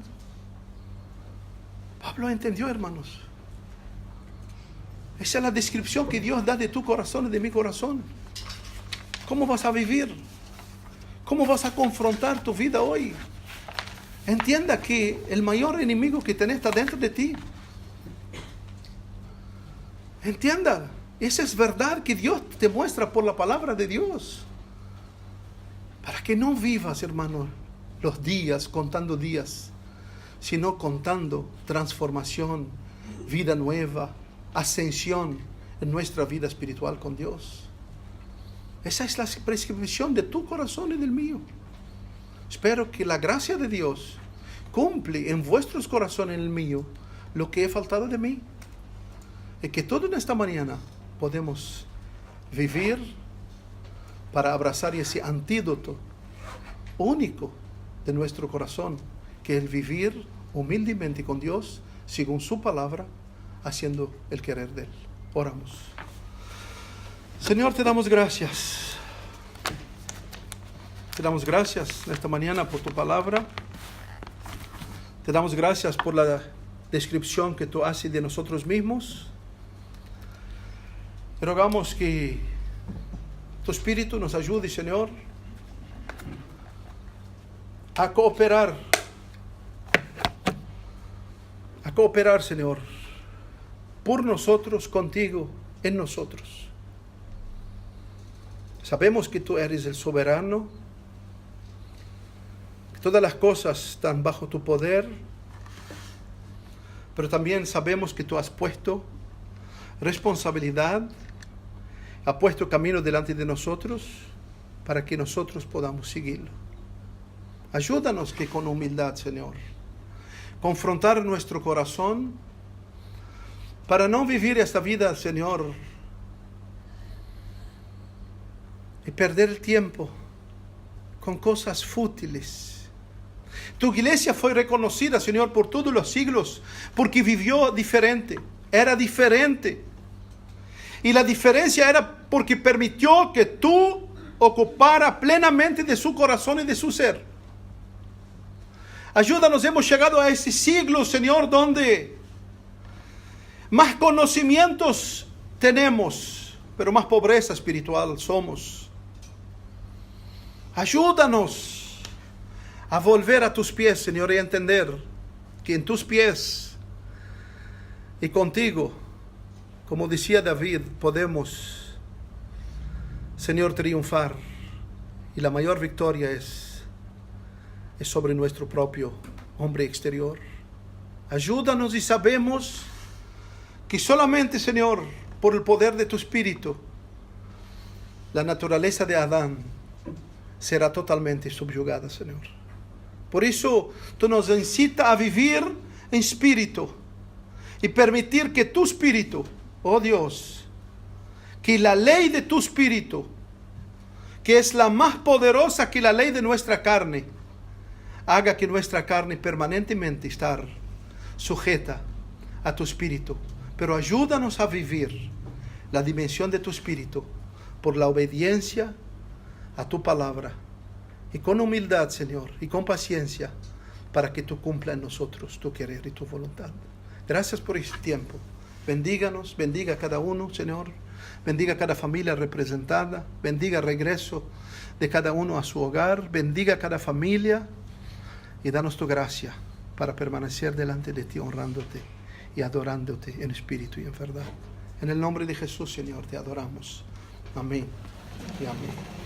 Pablo entendió, hermanos. Esa es la descripción que Dios da de tu corazón y de mi corazón. ¿Cómo vas a vivir? ¿Cómo vas a confrontar tu vida hoy? Entienda que el mayor enemigo que tenés está dentro de ti. Entienda, esa es verdad que Dios te muestra por la palabra de Dios. Para que no vivas, hermano, los días contando días, sino contando transformación, vida nueva, ascensión en nuestra vida espiritual con Dios. Esa es la prescripción de tu corazón y del mío. Espero que la gracia de Dios cumple en vuestros corazones y en el mío lo que he faltado de mí. Y que toda esta mañana podemos vivir para abrazar ese antídoto único de nuestro corazón, que es el vivir humildemente con Dios, según su palabra, haciendo el querer de Él. Oramos. Señor, te damos gracias. Te damos gracias esta mañana por tu palabra. Te damos gracias por la descripción que tú haces de nosotros mismos. Te rogamos que tu Espíritu nos ayude, Señor, a cooperar, Señor, por nosotros, contigo, en nosotros. Sabemos que tú eres el soberano, que todas las cosas están bajo tu poder, pero también sabemos que tú has puesto responsabilidad, has puesto camino delante de nosotros para que nosotros podamos seguirlo. Ayúdanos que con humildad, Señor, confrontar nuestro corazón para no vivir esta vida, Señor, y perder el tiempo con cosas fútiles. Tu iglesia fue reconocida, Señor, por todos los siglos, porque vivió diferente, era diferente. Y la diferencia era porque permitió que tú ocupara plenamente de su corazón y de su ser. Ayúdanos, hemos llegado a ese siglo, Señor, donde más conocimientos tenemos, pero más pobreza espiritual somos. Ayúdanos a volver a tus pies, Señor, y a entender que en tus pies y contigo, como decía David, podemos, Señor, triunfar. Y la mayor victoria es sobre nuestro propio hombre exterior. Ayúdanos y sabemos que solamente, Señor, por el poder de tu Espíritu, la naturaleza de Adán será totalmente subyugada, Señor. Por eso tú nos incitas a vivir en espíritu y permitir que tu Espíritu, oh Dios, que la ley de tu Espíritu, que es la más poderosa que la ley de nuestra carne, haga que nuestra carne permanentemente estar sujeta a tu Espíritu. Pero ayúdanos a vivir la dimensión de tu Espíritu por la obediencia a tu palabra y con humildad, Señor, y con paciencia, para que tú cumpla en nosotros tu querer y tu voluntad. Gracias por este tiempo. Bendíganos, bendiga a cada uno, Señor. Bendiga a cada familia representada. Bendiga el regreso de cada uno a su hogar. Bendiga a cada familia y danos tu gracia para permanecer delante de ti, honrándote y adorándote en espíritu y en verdad. En el nombre de Jesús, Señor, te adoramos. Amén y amén.